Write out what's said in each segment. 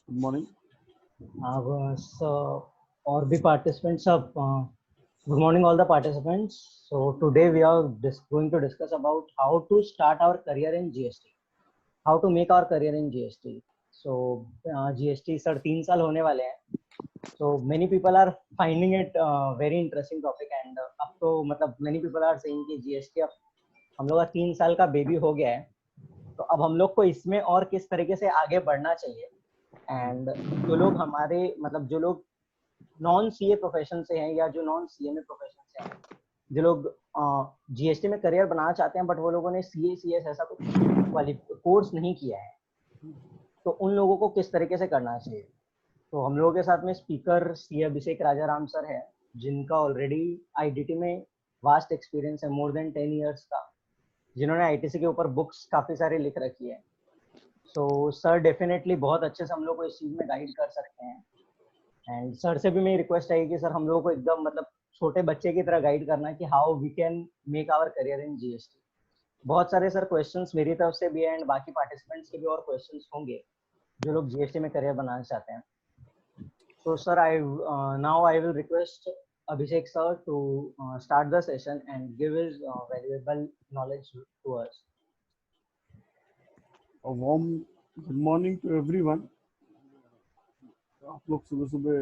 Good morning. Or the participants of good morning, all the participants. So today we are going to discuss about how to start our career in GST, how to make our career in GST. So GST sir 3 साल होने वाले हैं. So many people are finding it very interesting topic and अब तो मतलब many people are saying कि GST अब हम लोग का 3 साल का बेबी हो गया है. तो अब हम लोग को इसमें और किस तरीके से आगे बढ़ना चाहिए. एंड जो लोग हमारे मतलब जो लोग नॉन सीए प्रोफेशन से हैं या जो नॉन सीएमए प्रोफेशन से हैं, जो लोग जीएसटी में करियर बनाना चाहते हैं बट वो लोगों ने सीए सीएस ऐसा कुछ कोर्स नहीं किया है, तो उन लोगों को किस तरीके से करना चाहिए. तो हम लोगों के साथ में स्पीकर सी अभिषेक राजाराम सर है, जिनका ऑलरेडी आईडीटी में वास्ट एक्सपीरियंस है, मोर देन 10 इयर्स का, जिन्होंने आईटीसी के ऊपर बुक्स काफी सारी लिख रखी है. सो सर डेफिनेटली बहुत अच्छे से हम लोग को इस चीज में गाइड कर सकते हैं. एंड सर से भी मेरी रिक्वेस्ट है कि सर हम लोगों को एकदम मतलब छोटे बच्चे की तरह गाइड करना कि how we can make our career in GST. बहुत सारे सर क्वेश्चंस मेरी तरफ से भी है एंड बाकी पार्टिसिपेंट्स के भी और क्वेश्चंस होंगे जो लोग जीएसटी में करियर बनाना चाहते हैं. So sir, now I will request Abhishek sir to start the session and give his valuable knowledge to us. A warm good morning to everyone. आप लोग सुबह सुबह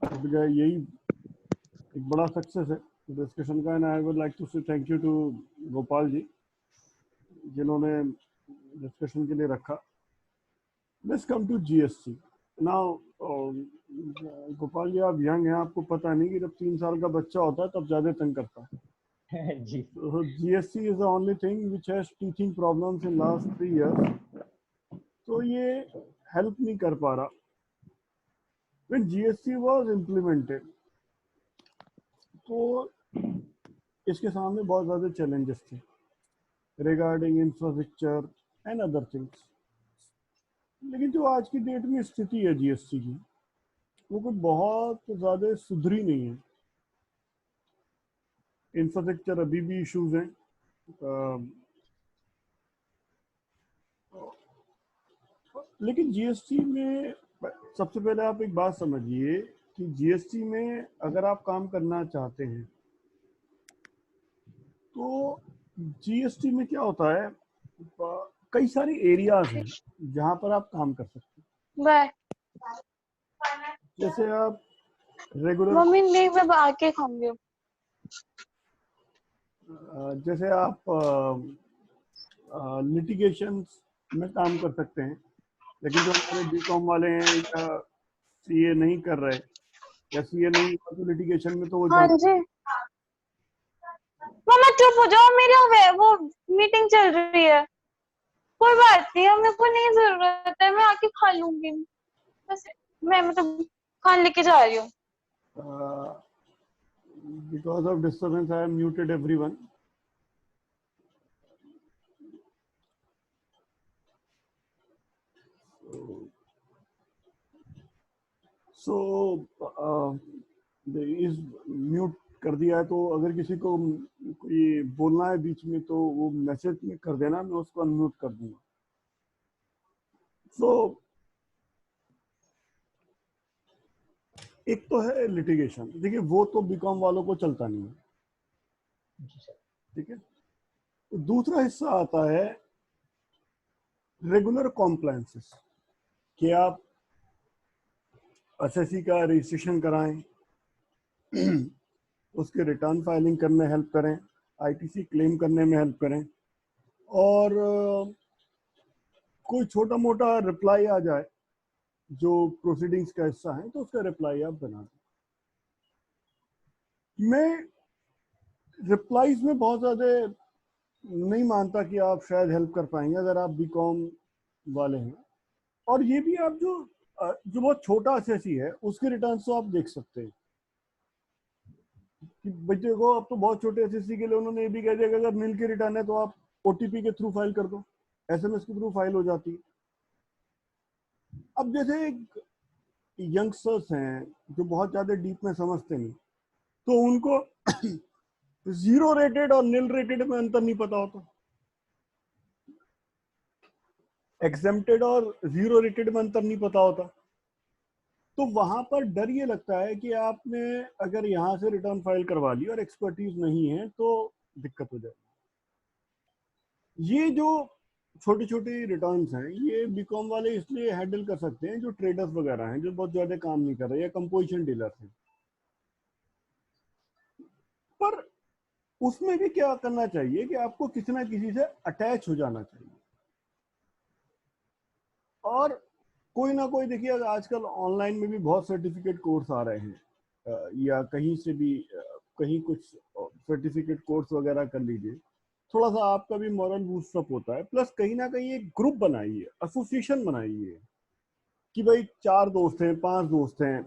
उठ गए, यही एक बड़ा सक्सेस है डिस्कशन का. And I would like to say thank you to Gopal ji, जिन्होंने डिस्कशन के लिए रखा. Let's come to GST now. Gopal ji, आप यंग हैं, आपको पता नहीं कि जब 3 साल का बच्चा होता है तब ज्यादा तंग करता है. जी. GST is the only thing which has teaching problems in last 3 years. तो ये हेल्प नहीं कर पा रहा. When GST was implemented, तो इसके सामने बहुत ज़्यादा चैलेंजेस थे regarding infrastructure and other things. लेकिन जो आज की डेट में स्थिति है जीएसटी की, वो कोई बहुत ज़्यादा सुधरी नहीं है. इंफ्रास्ट्रक्चर अभी भी इश्यूज हैं. लेकिन जीएसटी में सबसे पहले आप एक बात समझिए कि जीएसटी में अगर आप काम करना चाहते हैं तो जीएसटी में क्या होता है, कई सारे एरियाज हैं जहां पर आप काम कर सकते हैं. जैसे आप रेगुलर मम्मी नहीं, मैं आके खाऊंगी. जैसे आप लिटिगेशन में काम कर सकते हैं. लेकिन जो हमारे बीकॉम वाले हैं या सीए नहीं कर रहे या सीए नहीं तो लिटिगेशन में तो वो हाँ जी. मम्मा चुप हो जाओ, मेरी वो मीटिंग चल रही है. कोई बात नहीं, मेरे को नहीं जरूरत है, मैं आके खा लूंगी. बस मैं मतलब खान लेके जा रही हूँ. because of disturbance I have muted everyone. So इस म्यूट कर दिया है, तो अगर किसी को ये बोलना है बीच में तो वो मैसेज में कर देना, मैं उसको अनम्यूट कर दूंगा. So एक तो है लिटिगेशन. देखिए वो तो बीकॉम वालों को चलता नहीं है, ठीक है. तो दूसरा हिस्सा आता है रेगुलर कॉम्प्लायंसेस, कि आप एसएससी का रजिस्ट्रेशन कराएं, उसके रिटर्न फाइलिंग करने हेल्प करें, आईटीसी क्लेम करने में हेल्प करें, और कोई छोटा मोटा रिप्लाई आ जाए जो प्रोसीडिंग्स का हिस्सा है तो उसका रिप्लाई आप बना दें. मैं रिप्लाईज में बहुत ज़्यादा नहीं मानता कि आप शायद हेल्प कर पाएंगे अगर आप बीकॉम वाले हैं. और ये भी आप जो बहुत छोटा एसएससी है उसके रिटर्न तो आप देख सकते हैं कि बच्चे को अब तो बहुत छोटे एसएससी के लिए उन्होंने ये भी कह दिया कि अगर नील के रिटर्न है तो आप ओटीपी के थ्रू फाइल कर दो, एसएमएस के थ्रू फाइल हो जाती है. अब जैसे एक यंगस्टर्स हैं जो बहुत ज़्यादा डीप में समझते नहीं, तो उनको 0 रेटेड और नील रेटेड में अंतर नहीं पता होता. एग्जेम्प्टेड और जीरो रेटेड में अंतर नहीं पता होता। तो वहां पर डर ये लगता है कि आपने अगर यहाँ से रिटर्न फाइल करवा ली और एक्सपर्टीज नहीं है तो दिक्कत हो जाएगी। ये जो छोटी छोटी रिटर्न्स हैं ये बीकॉम वाले इसलिए हैंडल कर सकते हैं जो ट्रेडर्स वगैरह हैं, जो बहुत ज्यादा काम नहीं कर रहे, या कंपोजिशन डीलर्स हैं। पर उसमें भी क्या करना चाहिए कि आपको किसी ना किसी से अटैच हो जाना चाहिए। और कोई ना कोई, देखिए आजकल ऑनलाइन में भी बहुत सर्टिफिकेट कोर्स आ रहे हैं, या कहीं से भी कहीं कुछ सर्टिफिकेट कोर्स वगैरह कर लीजिए, थोड़ा सा आपका भी मॉरल बूस्टअप होता है। प्लस कहीं ना कहीं एक ग्रुप बनाइए, एसोसिएशन बनाइए कि भाई 4 दोस्त हैं, 5 दोस्त हैं,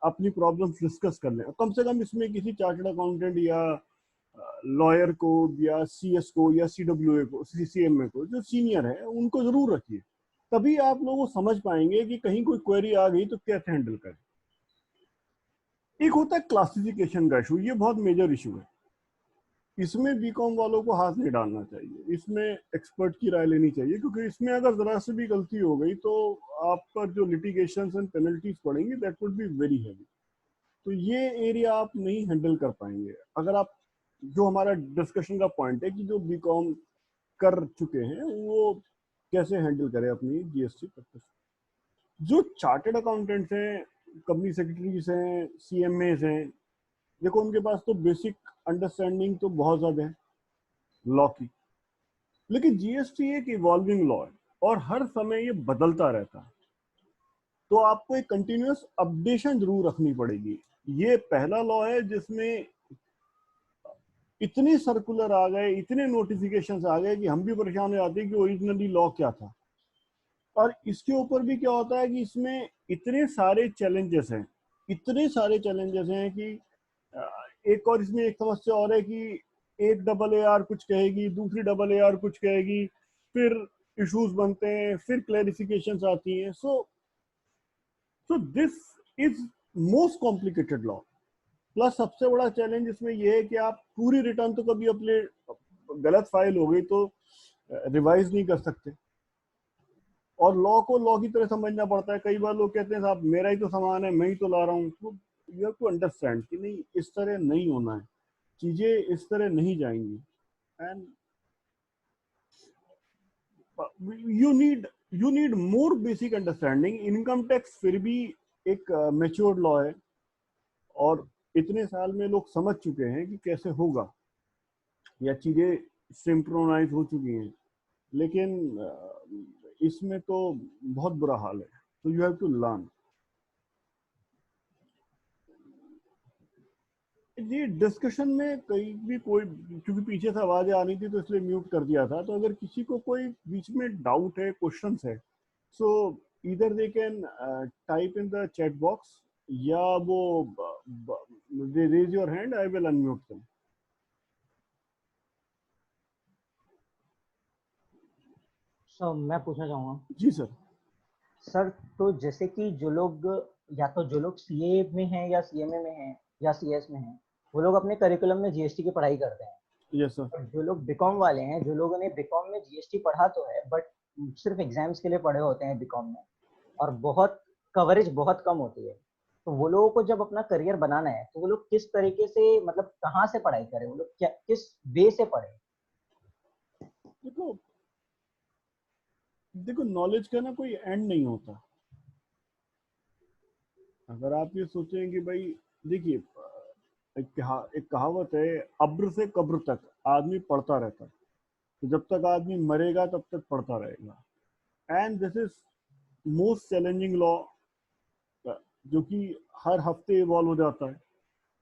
अपनी प्रॉब्लम्स डिस्कस कर लें। कम से कम इसमें किसी चार्टर्ड अकाउंटेंट या लॉयर को या सीएस को या सीडब्ल्यूए को, सीसीएमए को, जो सीनियर है उनको जरूर रखिए। तभी आप लोग वो समझ पाएंगे कि कहीं कोई क्वेरी आ गई तो कैसे हैंडल करें। एक होता है क्लासिफिकेशन का इशू, ये बहुत मेजर इशू है। इसमें बीकॉम वालों को हाथ नहीं डालना चाहिए, इसमें एक्सपर्ट की राय लेनी चाहिए, क्योंकि इसमें अगर जरा से भी गलती हो गई तो आप पर जो लिटिगेशन एंड पेनल्टीज पड़ेंगी that would be very heavy. तो ये एरिया आप नहीं हैंडल कर पाएंगे। अगर आप, जो हमारा डिस्कशन का पॉइंट है कि जो बीकॉम कर चुके हैं वो कैसे हैंडल करें अपनी जीएसटी प्रैक्टिस। जो चार्टर्ड अकाउंटेंट्स हैं, कंपनी सेक्रेटरीज हैं, सीएमएस हैं, देखो उनके पास तो बेसिक अंडरस्टैंडिंग तो बहुत ज्यादा है लॉ की, लेकिन जीएसटी एक इवॉल्विंग लॉ है और हर समय ये बदलता रहता है। तो आपको एक कंटिन्यूअस अपडेशन जरूर रखनी पड़ेगी। ये पहला लॉ है जिसमें इतने सर्कुलर आ गए, इतने नोटिफिकेशंस आ गए कि हम भी परेशान हो जाते हैं कि ओरिजिनली लॉ क्या था। और इसके ऊपर भी क्या होता है कि इसमें इतने सारे चैलेंजेस हैं, इतने सारे चैलेंजेस हैं कि एक और इसमें एक समस्या और है कि एक डबल ए आर कुछ कहेगी, दूसरी डबल ए आर कुछ कहेगी, फिर इश्यूज बनते हैं, फिर क्लैरिफिकेशंस आती हैं। So this is most complicated law. Plus सबसे बड़ा चैलेंज इसमें यह है कि आप पूरी रिटर्न तो कभी अपने गलत फाइल हो गई तो रिवाइज नहीं कर सकते, और लॉ को लॉ की तरह समझना पड़ता है। कई बार लोग कहते हैं साहब मेरा ही तो सामान है, मैं ही तो ला रहा हूँ। तो यू हैव टू अंडरस्टैंड कि नहीं, इस तरह नहीं होना है, चीजें इस तरह नहीं जाएंगी। And you need more basic understanding. Income tax फिर भी एक मैच्योर्ड लॉ है और इतने साल में लोग समझ चुके हैं कि कैसे होगा, या चीजें सिंक्रोनाइज हो चुकी हैं। लेकिन इसमें तो बहुत बुरा हाल है। तो यू हैव टू लर्न। जी डिस्कशन में कहीं भी कोई, क्योंकि पीछे से आवाजें आ रही थी तो इसलिए म्यूट कर दिया था। तो अगर किसी को कोई बीच में डाउट है, क्वेश्चंस है, सो इधर they can type in the chat box, या वो raise your hand, I will unmute them. So मैं पूछना चाहूंगा जी सर। सर, तो जैसे कि जो लोग, या तो जो लोग सीए में हैं या सीएमए में हैं या सीएस में हैं, वो लोग अपने करिकुलम में जीएसटी की पढ़ाई करते हैं। Yes sir. और जो लोग बीकॉम वाले हैं, जो लोगों ने बीकॉम में जीएसटी पढ़ा तो है बट सिर्फ एग्जाम्स के लिए पढ़े होते हैं बीकॉम में, और बहुत कवरेज बहुत कम होती है। तो वो लोगों को जब अपना करियर बनाना है तो वो लोग किस तरीके से, मतलब कहाँ से पढ़ाई करें, वो लोग क्या किस वे से पढ़े? देखो देखो नॉलेज का ना कोई एंड नहीं होता। अगर आप ये सोचें कि भाई, देखिए एक कहावत है, अब्र से कब्र तक आदमी पढ़ता रहता है। तो जब तक आदमी मरेगा तब तक पढ़ता रहेगा। And this is most challenging law, जो कि हर हफ्ते इवॉल्व हो जाता है।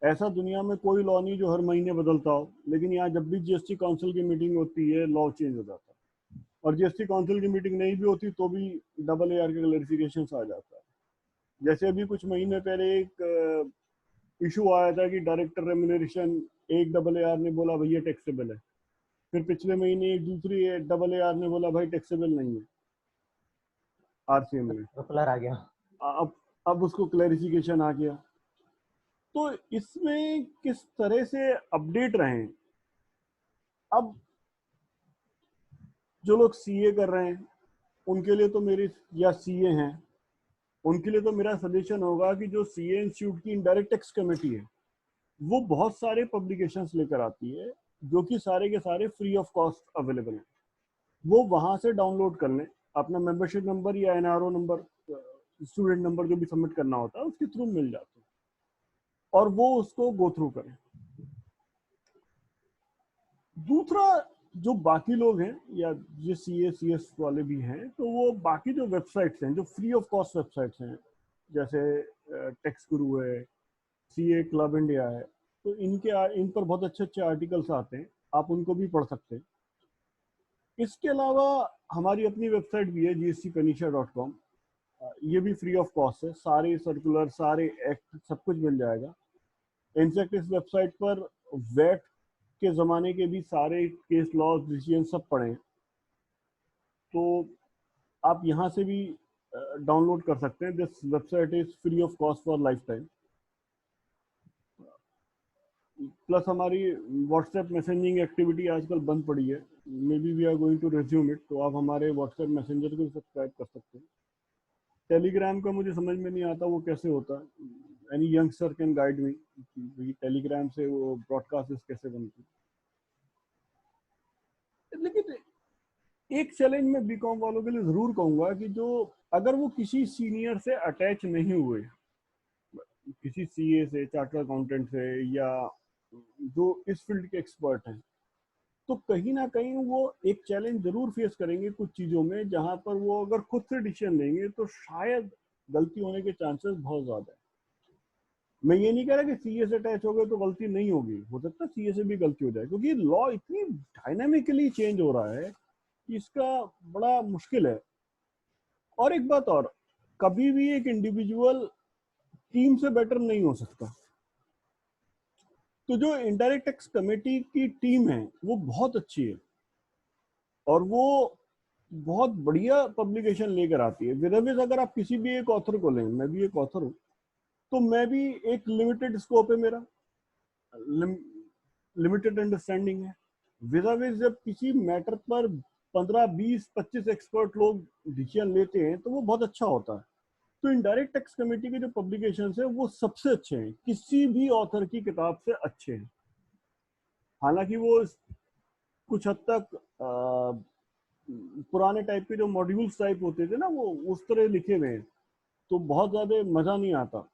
ऐसा दुनिया में कोई लॉ नहीं जो हर महीने बदलता हो, लेकिन यहाँ जब भी जीएसटी काउंसिल की मीटिंग होती है लॉ चेंज हो जाता है। और जीएसटी काउंसिल की मीटिंग नहीं भी होती तो भी डबल ए आर के क्लैरिफिकेशन आ जाता है। जैसे अभी कुछ महीने पहले एक इशू आया था कि डायरेक्टर रेम्यूनरेशन, एक डबल ए आर ने बोला भैया टैक्सेबल है। फिर पिछले महीने एक दूसरी डबल ए आर ने बोला भाई टैक्सेबल नहीं है आरसीएम में। प्रोपेलर आ गया। अब उसको क्लैरिफिकेशन आ गया। तो इसमें किस तरह से अपडेट रहें। अब जो लोग सीए कर रहे हैं उनके लिए तो मेरी, या सीए हैं, उनके लिए तो मेरा सजेशन होगा कि जो सीए इंस्टीट्यूट की इनडायरेक्ट टैक्स कमेटी है, वो बहुत सारे पब्लिकेशंस लेकर आती है जो कि सारे के सारे फ्री ऑफ कॉस्ट अवेलेबल हैं। वो वहां से डाउनलोड कर लें, अपना मेंबरशिप नंबर या एनआरओ नंबर, स्टूडेंट नंबर जो भी सबमिट करना होता है उसके थ्रू मिल जाता है, और वो उसको गो थ्रू करें। दूसरा, जो बाकी लोग हैं या ये सीए सीएस वाले भी हैं, तो वो बाकी जो वेबसाइट्स हैं, जो फ्री ऑफ कॉस्ट वेबसाइट्स हैं, जैसे टेक्स गुरु है, सीए क्लब इंडिया है, तो इन पर बहुत अच्छे अच्छे आर्टिकल्स आते हैं, आप उनको भी पढ़ सकते हैं। इसके अलावा हमारी अपनी वेबसाइट भी है gstpanisha.com, ये भी फ्री ऑफ कॉस्ट है, सारे सर्कुलर, सारे एक्ट, सब कुछ मिल जाएगा। इनफैक्ट इस वेबसाइट पर वेट के ज़माने के भी सारे केस लॉज डिसीजन सब पढ़े हैं, तो आप यहाँ से भी डाउनलोड कर सकते हैं। This website is free of cost for life time. Plus हमारी व्हाट्सएप मैसेजिंग एक्टिविटी आजकल बंद पड़ी है, may be we are going to resume it, तो आप हमारे व्हाट्सएप मैसेंजर को सब्सक्राइब कर सकते हैं। टेलीग्राम का मुझे समझ में नहीं आता वो कैसे होता है, any youngster can guide me, Telegram से वो ब्रॉडकास्ट कैसे बनती है। लेकिन एक चैलेंज मैं बीकॉम वालों के लिए जरूर कहूंगा कि जो, अगर वो किसी सीनियर से अटैच नहीं हुए, किसी सीए से, चार्टर्ड अकाउंटेंट से, या जो इस फील्ड के एक्सपर्ट हैं, तो कहीं ना कहीं वो एक चैलेंज जरूर फेस करेंगे कुछ चीजों में, जहां पर वो अगर खुद से डिसीजन लेंगे तो शायद गलती होने के चांसेस बहुत ज्यादा है। मैं ये नहीं कह रहा कि सीए से अटैच हो गए तो गलती नहीं होगी, हो सकता है सीए से भी गलती हो जाए, क्योंकि लॉ इतनी डायनामिकली चेंज हो रहा है कि इसका बड़ा मुश्किल है। और एक बात और, कभी भी एक इंडिविजुअल टीम से बेटर नहीं हो सकता। तो जो इनडायरेक्ट टैक्स कमेटी की टीम है वो बहुत अच्छी है, और वो बहुत बढ़िया पब्लिकेशन लेकर आती है। विदाउट, अगर आप किसी भी एक ऑथर को लें, मैं भी एक ऑथर हूँ, तो मैं भी एक लिमिटेड स्कोप है मेरा, लिमिटेड अंडरस्टैंडिंग है। विदाउट, जब किसी मैटर पर 15, 20, 25 एक्सपर्ट लोग डिसीजन लेते हैं तो वो बहुत अच्छा होता है। तो इनडायरेक्ट टैक्स कमेटी के जो पब्लिकेशन है वो सबसे अच्छे हैं, किसी भी ऑथर की किताब से अच्छे हैं। हालांकि वो कुछ हद तक पुराने टाइप के जो मॉड्यूल्स टाइप होते थे ना, वो उस तरह लिखे हुए हैं, तो बहुत ज्यादा मजा नहीं आता।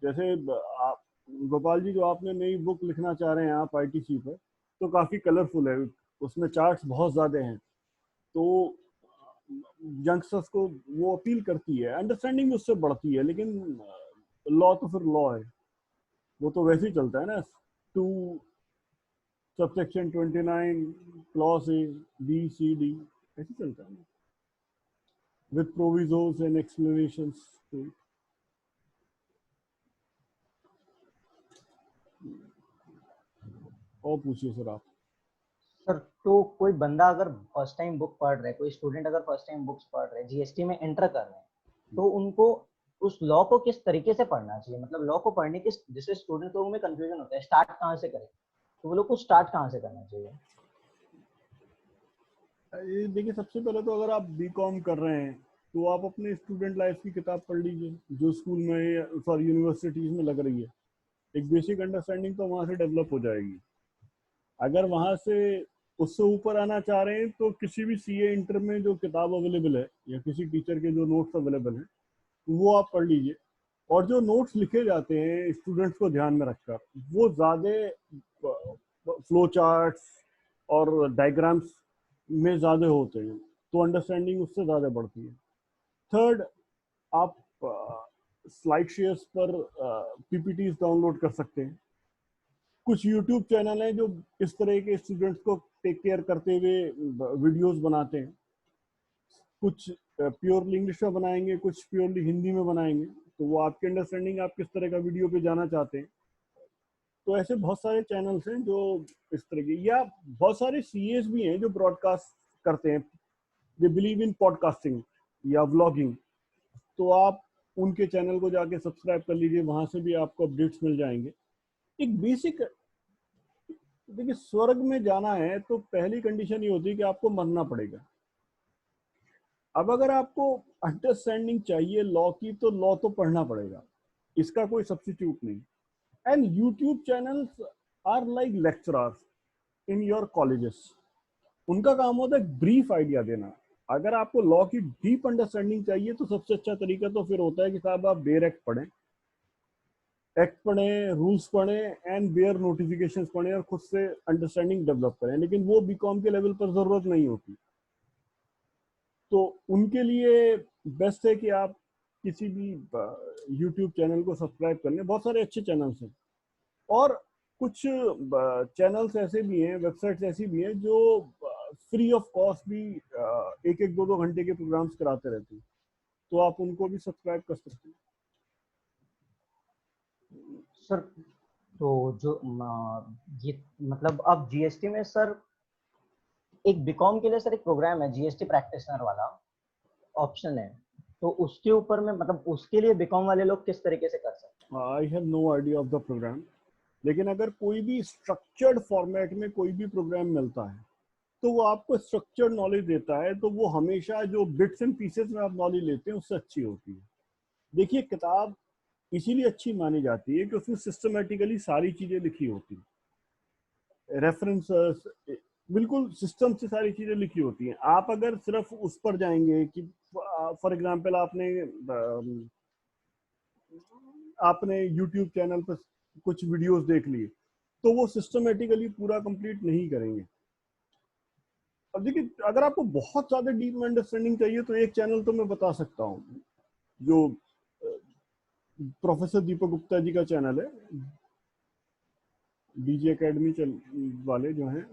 जैसे आप, गोपाल जी, जो आपने नई बुक लिखना चाह रहे हैं आप आईटीसी पर, तो काफी कलरफुल है, उसमें चार्ट्स बहुत ज्यादा हैं, तो यंगस्टर्स को वो अपील करती है, अंडरस्टैंडिंग उससे बढ़ती है। लेकिन लॉ तो फिर लॉ है, वो तो वैसे ही चलता है ना, to subsection 29 clause A B C D, ऐसे चलता है ना, विद प्रोविजोस एंड एक्सप्लेनेशंस। और पूछिए सर आप। सर, तो कोई बंदा अगर फर्स्ट टाइम बुक पढ़ रहा है, कोई स्टूडेंट अगर फर्स्ट टाइम बुक्स पढ़ रहे हैं, जीएसटी में एंटर कर रहे हैं, तो उनको उस लॉ को किस तरीके से पढ़ना चाहिए? मतलब लॉ को पढ़ने के, जिससे स्टूडेंट लोगों में कंफ्यूजन होता है, स्टार्ट कहाँ से करें, तो वो लोग को स्टार्ट कहाँ से करना चाहिए? ये देखिए, सबसे पहले तो अगर आप बीकॉम कर रहे हैं तो आप अपने स्टूडेंट लाइफ की किताब पढ़ लीजिए जो स्कूल में, सॉरी, यूनिवर्सिटीज में लग रही है। एक बेसिक अंडरस्टैंडिंग तो वहां से डेवलप हो जाएगी। अगर वहां से उससे ऊपर आना चाह रहे हैं तो किसी भी सीए इंटर में जो किताब अवेलेबल है, या किसी टीचर के जो नोट्स अवेलेबल हैं, वो आप पढ़ लीजिए। और जो नोट्स लिखे जाते हैं स्टूडेंट्स को ध्यान में रखकर, वो ज़्यादा फ्लो चार्ट्स और डायग्राम्स में ज़्यादा होते हैं, तो अंडरस्टैंडिंग उससे ज़्यादा बढ़ती है। थर्ड, आप स्लाइड शेयर्स पर पीपीटीज डाउनलोड कर सकते हैं। कुछ यूट्यूब चैनल हैं जो इस तरह के स्टूडेंट्स को टेक केयर करते हुए वीडियोस बनाते हैं। कुछ प्योरली इंग्लिश में बनाएंगे, कुछ प्योरली हिंदी में बनाएंगे, तो वो आपकी अंडरस्टैंडिंग, आप किस तरह का वीडियो पे जाना चाहते हैं। तो ऐसे बहुत सारे चैनल्स हैं जो इस तरह के, या बहुत सारे सीएस भी हैं जो ब्रॉडकास्ट करते हैं, दे बिलीव इन पॉडकास्टिंग या व्लॉगिंग, तो आप उनके चैनल को जाके सब्सक्राइब कर लीजिए, वहां से भी आपको अपडेट्स मिल जाएंगे। एक बेसिक, देखिए, स्वर्ग में जाना है तो पहली कंडीशन ये होती है कि आपको मरना पड़ेगा। अब अगर आपको अंडरस्टैंडिंग चाहिए लॉ की तो लॉ तो पढ़ना पड़ेगा, इसका कोई सब्स्टिट्यूट नहीं। And YouTube channels are like lecturers in your colleges. उनका काम होता है ब्रीफ आइडिया देना। अगर आपको लॉ की डीप अंडरस्टैंडिंग चाहिए तो सबसे अच्छा तरीका तो फिर होता है कि साहब आप बेयर एक्ट पढ़ें, एक्ट पढ़ें, रूल्स पढ़ें एंड बेयर नोटिफिकेशंस पढ़ें और खुद से अंडरस्टैंडिंग डेवलप करें। लेकिन वो बीकॉम के लेवल पर जरूरत नहीं होती, तो उनके लिए बेस्ट है कि आप किसी भी यूट्यूब चैनल को सब्सक्राइब कर लें। बहुत सारे अच्छे चैनल्स हैं और कुछ चैनल्स ऐसे भी हैं, वेबसाइट्स ऐसी भी हैं जो फ्री ऑफ कॉस्ट भी एक एक दो घंटे के प्रोग्राम्स कराते रहते हैं, तो आप उनको भी सब्सक्राइब कर सकते हैं। सर तो जो ये मतलब अब जीएसटी में सर एक बीकॉम के लिए सर एक प्रोग्राम है जीएसटी प्रैक्टिशनर वाला, ऑप्शन है, तो उसके ऊपर में मतलब उसके लिए बीकॉम वाले लोग किस तरीके से कर सकते हैं? I have no idea of the program, लेकिन अगर कोई भी स्ट्रक्चर्ड फॉर्मेट में कोई भी प्रोग्राम मिलता है तो वो आपको स्ट्रक्चर्ड नॉलेज देता है, तो वो हमेशा जो बिट्स एंड पीसेस में आप नॉलेज लेते हैं उससे अच्छी होती है। देखिए, किताब इसीलिए अच्छी मानी जाती है कि उसमें सिस्टमेटिकली सारी चीजें लिखी होती हैं, रेफरेंसेस बिल्कुल सिस्टम से सारी चीजें लिखी होती हैं। आप अगर सिर्फ उस पर जाएंगे कि फॉर एग्जांपल आपने यूट्यूब चैनल पर कुछ वीडियोस देख लिए, तो वो सिस्टमेटिकली पूरा कंप्लीट नहीं करेंगे। अब देखिए, अगर आपको बहुत ज्यादा डीप में अंडरस्टैंडिंग चाहिए तो एक चैनल तो मैं बता सकता हूँ, जो प्रोफेसर दीपक गुप्ता जी का चैनल है, डीजे एकेडमी वाले जो हैं,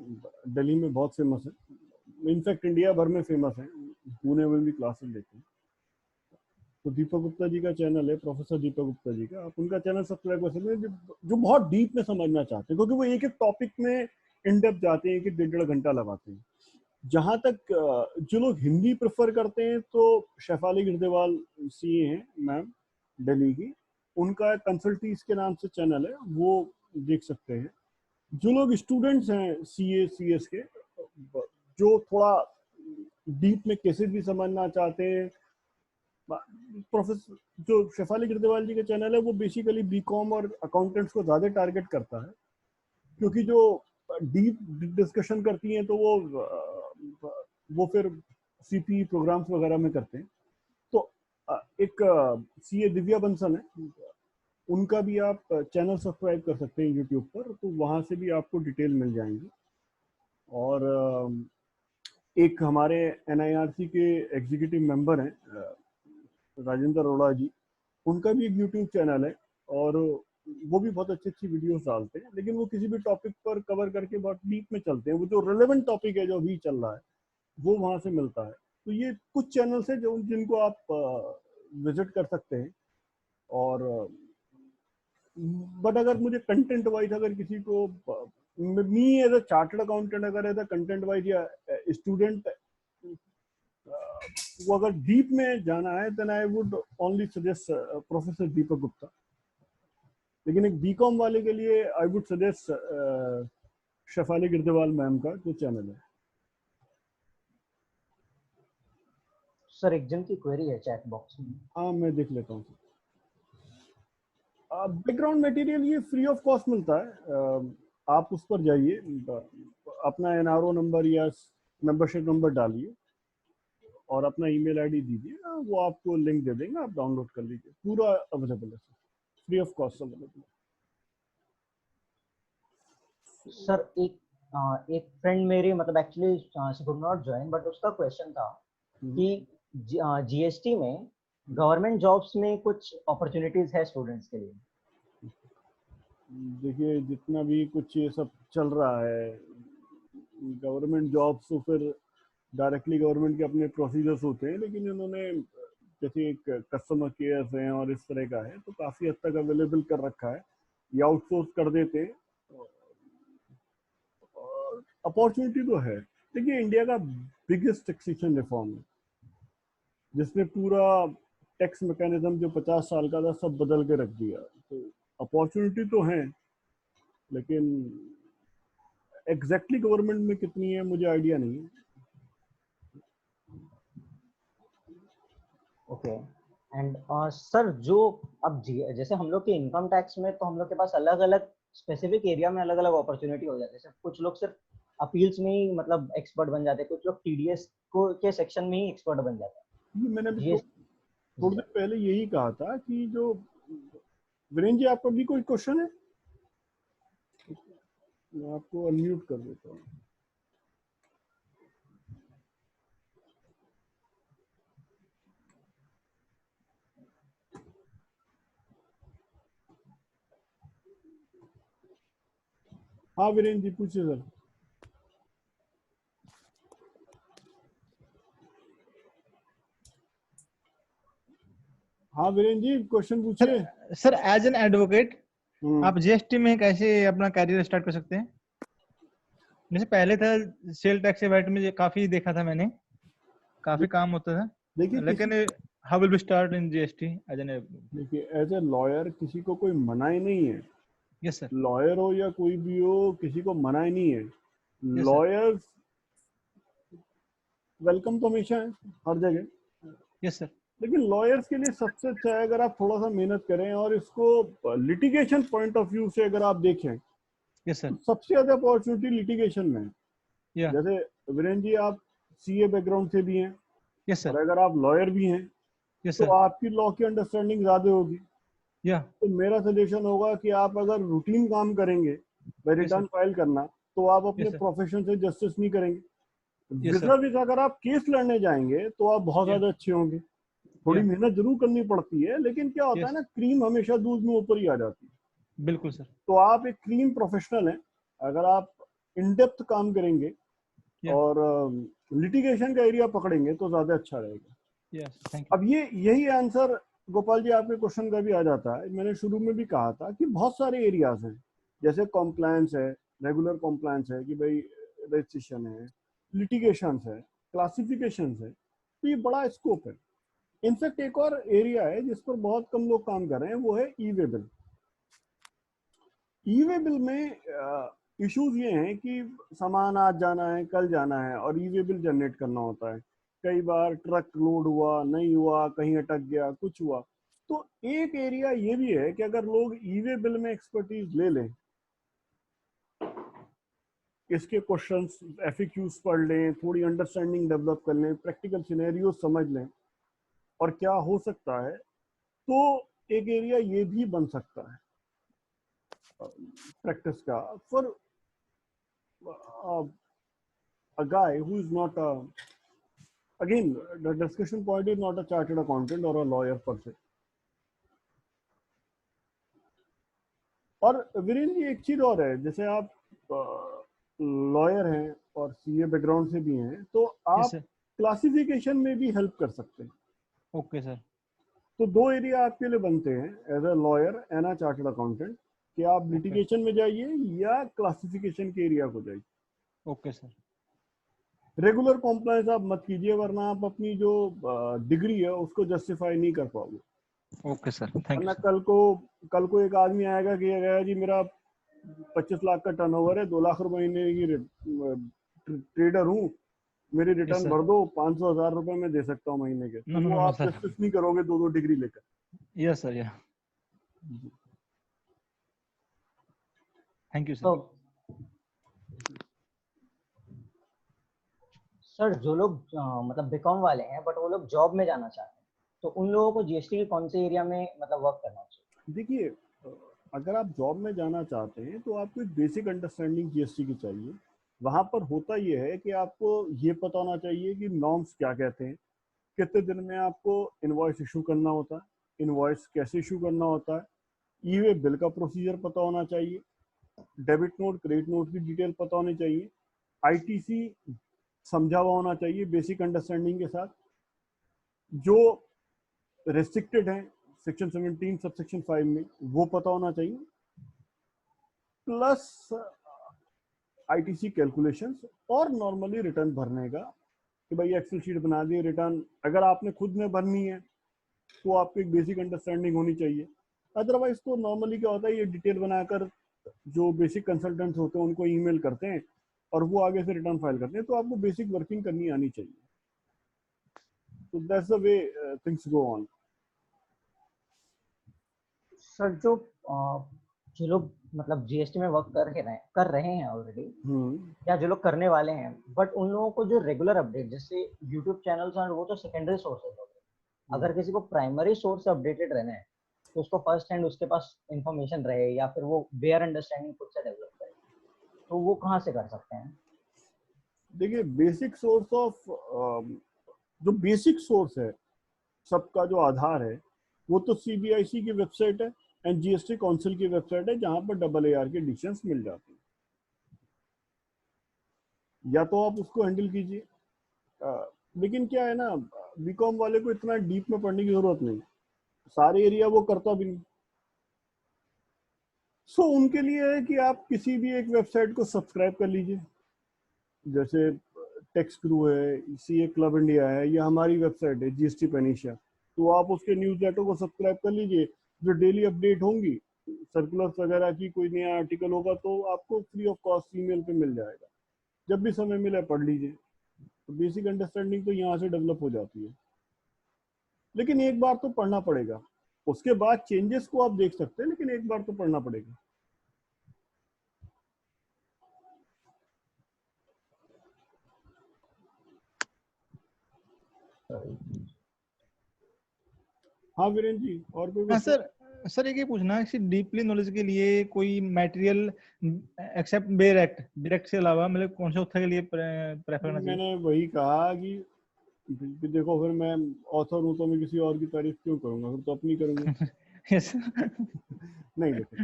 दिल्ली में बहुत फेमस है, इनफैक्ट इंडिया भर में फेमस है, पुणे में भी क्लासेस लेते हैं। तो दीपक गुप्ता जी का चैनल है, प्रोफेसर दीपक गुप्ता जी का, आप उनका चैनल सब्सक्राइब कर सकते हैं, जो बहुत डीप में समझना चाहते हैं, क्योंकि वो एक एक टॉपिक में इन डेप्थ जाते हैं कि 1.5 घंटा लगाते हैं। जहां तक जो लोग हिंदी प्रेफर करते हैं तो शेफाली गिरदेवाल सीए हैं मैम, दिल्ली की, उनका कंसल्टीज के नाम से चैनल है, वो देख सकते हैं। जो लोग स्टूडेंट्स हैं सीए सीएस के, जो थोड़ा डीप में केसेस भी समझना चाहते हैं, प्रोफेसर जो शेफाली गिरदेवाल जी का चैनल है वो बेसिकली बीकॉम और अकाउंटेंट्स को ज्यादा टारगेट करता है, क्योंकि जो डीप डिस्कशन करती हैं तो वो फिर सीपी प्रोग्राम्स वगैरह में करते हैं। तो एक सीए दिव्या बंसल है, उनका भी आप चैनल सब्सक्राइब कर सकते हैं यूट्यूब पर, तो वहां से भी आपको डिटेल मिल जाएंगी। और एक हमारे एनआईआरसी के एग्जीक्यूटिव मेंबर हैं राजेंद्र अरोड़ा जी, उनका भी एक यूट्यूब चैनल है और वो भी बहुत अच्छी अच्छी वीडियोस डालते हैं, लेकिन वो किसी भी टॉपिक पर कवर करके बहुत डीप में चलते हैं। वो जो रिलेवेंट टॉपिक है जो अभी चल रहा है वो वहां से मिलता है। तो ये कुछ चैनल्स है जो जिनको आप विजिट कर सकते हैं। और बट अगर मुझे कंटेंट वाइज अगर किसी को me as a chartered accountant अगर एज अ कंटेंट वाइज या स्टूडेंट वो अगर डीप में जाना है then I would only suggest professor Deepak Gupta. लेकिन एक बीकॉम वाले के लिए I would suggest Shefali Girdewal ma'am का जो चैनल है। सर एक जन की क्वेरी है चैट बॉक्स में। हाँ, मैं देख लेता हूँ। बैकग्राउंड मटेरियल ये फ्री ऑफ कॉस्ट मिलता है, आप उस पर जाइए, अपना एनआरओ नंबर या मेंबरशिप नंबर डालिए और अपना ईमेल आईडी दीजिए, वो आपको लिंक दे देंगे, आप डाउनलोड कर लीजिए, पूरा अवेलेबल है, फ्री ऑफ कॉस्ट अवेलेबल है। सर एक फ्रेंड मेरी मतलब actually she could not join, but उसका क्वेश्चन था कि जीएसटी में गवर्नमेंट जॉब्स में कुछ अपॉर्चुनिटीज है स्टूडेंट्स के लिए? देखिए, जितना भी कुछ ये सब चल रहा है गवर्नमेंट जॉब्स, तो फिर डायरेक्टली गवर्नमेंट के अपने प्रोसीजर्स होते हैं, लेकिन इन्होंने जैसे एक कस्टमर केयर हैं और इस तरह का है तो काफ़ी हद तक अवेलेबल कर रखा है, ये आउटसोर्स कर देते हैं। अपॉर्चुनिटी तो है। देखिए, इंडिया का बिगेस्ट टैक्सेशन रिफॉर्म है जिसने पूरा टैक्स मैकेनिज्म जो 50 साल का था सब बदल के रख दिया, तो अपॉर्चुनिटी तो है, लेकिन एग्जैक्टली गवर्नमेंट में कितनी है मुझे आइडिया नहीं है। ओके। एंड सर जो अब जैसे हम लोग के इनकम टैक्स में तो हम लोग के पास अलग अलग स्पेसिफिक एरिया में अलग अलग अपॉर्चुनिटी हो जाती है। जैसे कुछ लोग सिर्फ अपील्स में ही मतलब एक्सपर्ट बन जाते हैं, कुछ लोग टीडीएस को के सेक्शन में ही एक्सपर्ट बन जाते हैं। ये मैंने अभी जीएस थोड़ी देर पहले यही कहा था कि जो वीरेंद्र जी, आपका भी कोई क्वेश्चन है? मैं आपको अनम्यूट कर देता हूँ। हाँ वीरेंद्र जी, पूछिए सर। हाँ वीरेंद्र जी, क्वेश्चन पूछिए। सर एज एन एडवोकेट हम्म, आप जीएसटी में कैसे अपना करियर स्टार्ट कर सकते हैं? जैसे पहले था सेल टैक्स वैट में काफी देखा था मैंने, काफी काम होता था, देखिए लेकिन how will be start in GST as an? देखिए एज ए लॉयर किसी को कोई मना ही नहीं है। Yes sir. लॉयर हो या कोई भी हो, किसी को मना ही नहीं है। Yes sir. लॉयर्स वेलकम तो हमेशा है हर जगह। Yes sir. लेकिन लॉयर्स के लिए सबसे अच्छा है अगर आप थोड़ा सा मेहनत करें और इसको लिटिगेशन पॉइंट ऑफ व्यू से अगर आप देखें, यस सर। तो सबसे ज्यादा अपॉर्चुनिटी लिटिगेशन में है। या जैसे वीरेंद्र जी, आप सीए बैकग्राउंड से भी हैं यस और सर। अगर आप लॉयर भी हैं यस तो सर। आपकी लॉ की अंडरस्टैंडिंग ज्यादा होगी। या तो मेरा सजेशन होगा कि आप अगर रूटीन काम करेंगे by yes sir. Return file करना, तो आप अपने यस सर। प्रोफेशन से जस्टिस नहीं करेंगे। Yes sir. विजा विजा अगर आप केस लड़ने जाएंगे तो आप बहुत या ज्यादा अच्छे होंगे। थोड़ी या मेहनत जरूर करनी पड़ती है, लेकिन क्या होता है यस, ना, क्रीम हमेशा दूध में ऊपर ही आ जाती है। बिल्कुल सर। तो आप एक क्रीम प्रोफेशनल हैं अगर आप इन डेप्थ काम करेंगे या और लिटिगेशन का एरिया पकड़ेंगे तो ज्यादा अच्छा रहेगा। Yes, thank you. अब ये यही आंसर गोपाल जी आपके क्वेश्चन का भी आ जाता है। मैंने शुरू में भी कहा था कि बहुत सारे एरियाज हैं, जैसे कॉम्प्लायंस है, रेगुलर कॉम्प्लायंस है कि भाई रजिस्ट्रेशन है, लिटिगेशन है, क्लासिफिकेशन है, तो ये बड़ा स्कोप है। इनफैक्ट एक और एरिया है जिस पर बहुत कम लोग काम कर रहे हैं, वो है ई वे बिल। ई वे बिल में इश्यूज ये हैं कि सामान आज जाना है, कल जाना है, और ई वे बिल जनरेट करना होता है। कई बार ट्रक लोड हुआ, नहीं हुआ, कहीं अटक गया, कुछ हुआ। तो एक एरिया ये भी है कि अगर लोग ई वे बिल में एक्सपर्टीज ले लें, इसके क्वेश्चंस एफएक्यूज पढ़ लें, थोड़ी अंडरस्टैंडिंग डेवलप कर लें, प्रैक्टिकल सिनेरियो समझ लें और क्या हो सकता है, तो एक एरिया ये भी बन सकता है प्रैक्टिस का for a guy who is not a, again the discussion point is not a chartered accountant or a lawyer per se. और वीरेंद्र जी एक चीज और है, जैसे आप लॉयर हैं और सीए बैकग्राउंड से भी हैं, तो यस आप सर। क्लासिफिकेशन में भी हेल्प कर सकते हैं। Okay sir. तो दो एरिया आपके लिए बनते हैं as a lawyer and a chartered accountant, कि आप लिटिगेशन में जाइए या क्लासिफिकेशन के एरिया को जाइए। Okay sir. रेगुलर कॉम्प्लायंस आप मत कीजिए, वरना आप अपनी जो डिग्री है उसको जस्टिफाई नहीं कर पाओगे। ओके सर, थैंक यू वरना सर। कल को एक आदमी आएगा कि गया जी मेरा 25 लाख का टर्नओवर है, 2 लाख रुपए महीने की ट्रेडर हूँ, मेरी यस रिटर्न सर। भर दो, 500,000 रुपए मैं दे सकता हूँ महीने के, नो तो नो वो नो नो आप सर। जस्टिस नहीं करोगे दो दो डिग्री लेकर। Yes sir. या थैंक यू तो सर। सर जो लोग मतलब बीकॉम वाले हैं बट वो लोग जॉब में जाना चाहते हैं, तो उन लोगों को जीएसटी के कौन से एरिया में मतलब वर्क करना चाहिए? देखिए, अगर आप जॉब में जाना चाहते हैं तो आपको एक बेसिक अंडरस्टैंडिंग जीएसटी की चाहिए। वहां पर होता यह है कि आपको ये पता होना चाहिए कि नॉर्म्स क्या कहते हैं, कितने दिन में आपको इनवॉइस इशू करना होता है, इनवॉइस कैसे इशू करना होता है, ई वे बिल का प्रोसीजर पता होना चाहिए, डेबिट नोट क्रेडिट नोट की डिटेल पता होनी चाहिए, आईटीसी समझा हुआ होना चाहिए बेसिक अंडरस्टैंडिंग के साथ। जो रेस्ट्रिक्टेड है सेक्शन 17 सब सेक्शन 5 में, वो पता होना चाहिए, प्लस आईटीसी कैलकुलेशंस और नॉर्मली रिटर्न भरने का, कि भाई एक्सेल शीट बना दी, रिटर्न अगर आपने खुद में भरनी है तो आपको एक बेसिक अंडरस्टैंडिंग होनी चाहिए। अदरवाइज तो नॉर्मली क्या होता है, ये डिटेल बनाकर जो बेसिक कंसल्टेंट्स होते हैं उनको ईमेल करते हैं और वो आगे से रिटर्न फाइल करते हैं, तो आपको बेसिक वर्किंग करनी आनी चाहिए। So that's the way things go on. Sir जो लोग मतलब जीएसटी में वर्क कर रहे हैं ऑलरेडी, या जो लोग करने वाले हैं, बट उन लोगों को जो रेगुलर अपडेट जैसे यूट्यूब चैनल्स हैं वो तो सेकेंडरी सोर्सेज हो गए। अगर किसी को प्राइमरी सोर्स से अपडेटेड रहना है तो उसको फर्स्ट हैंड उसके पास इंफॉर्मेशन रहे या फिर वो बेयर अंडरस्टैंडिंग खुद से डेवलप करे, तो वो कहाँ से कर सकते हैं? देखिए, बेसिक सोर्स ऑफ जो बेसिक सोर्स है, सबका जो आधार है, वो तो सीबीआईसी की वेबसाइट है एंड जीएसटी काउंसिल की वेबसाइट है, जहां पर AAR के एडिशंस मिल जाते हैं। या तो आप उसको हैंडल कीजिए, लेकिन क्या है ना, बीकॉम वाले को इतना डीप में पढ़ने की जरूरत नहीं, सारे एरिया वो करता भी नहीं। सो उनके लिए है कि आप किसी भी एक वेबसाइट को सब्सक्राइब कर लीजिए, जैसे टेक्स क्रू है, सीए क्लब इंडिया है, या हमारी वेबसाइट है जीएसटी पेनिशिया, तो आप उसके न्यूज़लेटर को सब्सक्राइब कर लीजिए। जो डेली अपडेट होंगी, सर्कुलर्स वगैरह की, कोई नया आर्टिकल होगा तो आपको फ्री ऑफ कॉस्ट ईमेल पे मिल जाएगा। जब भी समय मिले पढ़ लीजिए। तो बेसिक अंडरस्टैंडिंग तो यहाँ से डेवलप हो जाती है, लेकिन एक बार तो पढ़ना पड़ेगा। उसके बाद चेंजेस को आप देख सकते हैं, लेकिन एक बार तो पढ़ना पड़ेगा। हाँ वीरेंद्र जी, और कोई हाँ क्वेश्चन? सर एक ये पूछना है कि डीपली नॉलेज के लिए कोई मटेरियल एक्सेप्ट बेयर एक्ट से अलावा मतलब कौन से ऑथर के लिए प्रेफर करना चाहिए? मैंने वही कहा कि देखो, फिर मैं ऑथर हूँ तो मैं किसी और की तारीफ क्यों करूंगा, फिर तो अपनी करूंगा। Yes. नहीं देखो,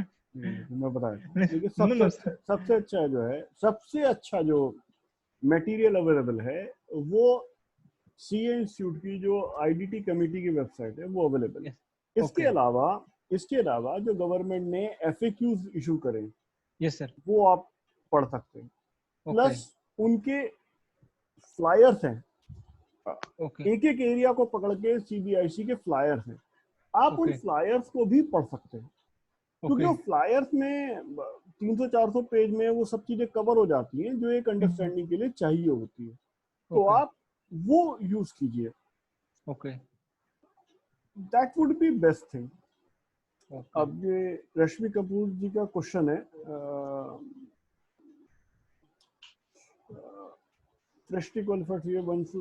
मैं बता देता हूँ। देखिए, No, सबसे अच्छा जो है, सबसे अच्छा जो मटेरियल अवेलेबल है, वो सीए इंस्टीट्यूट की जो आईडीटी कमेटी की वेबसाइट है, वो अवेलेबल है। Yes. इसके अलावा जो गवर्नमेंट ने एफएक्यूज इशू करे, यस सर, वो आप पढ़ सकते हैं। ओके प्लस उनके फ्लायर्स हैं, ओके एक एक एरिया को पकड़ के सीबीआईसी के फ्लायर्स हैं, आप उन ओके फ्लायर्स को भी पढ़ सकते हैं। क्योंकि ओके वो फ्लायर्स में 300-400 पेज में वो सब चीजें कवर हो जाती हैं जो एक अंडरस्टैंडिंग के लिए चाहिए होती है। तो ओके आप वो यूज कीजिए, okay that would be best thing. Okay अब ये रश्मि कपूर जी का क्वेश्चन है, फ्रेशली क्वालिफाइड ये वंस।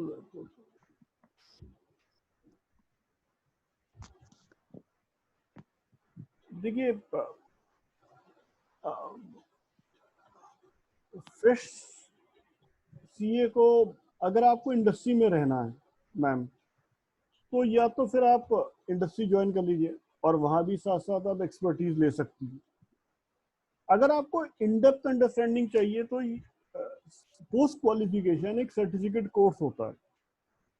देखिए, फ्रेश सीए को, अगर आपको इंडस्ट्री में रहना है मैम, तो या तो फिर आप इंडस्ट्री ज्वाइन कर लीजिए और वहां भी साथ साथ आप एक्सपर्टीज ले सकती हैं। अगर आपको इन डेप्थ अंडरस्टैंडिंग चाहिए तो पोस्ट क्वालिफिकेशन एक सर्टिफिकेट कोर्स होता है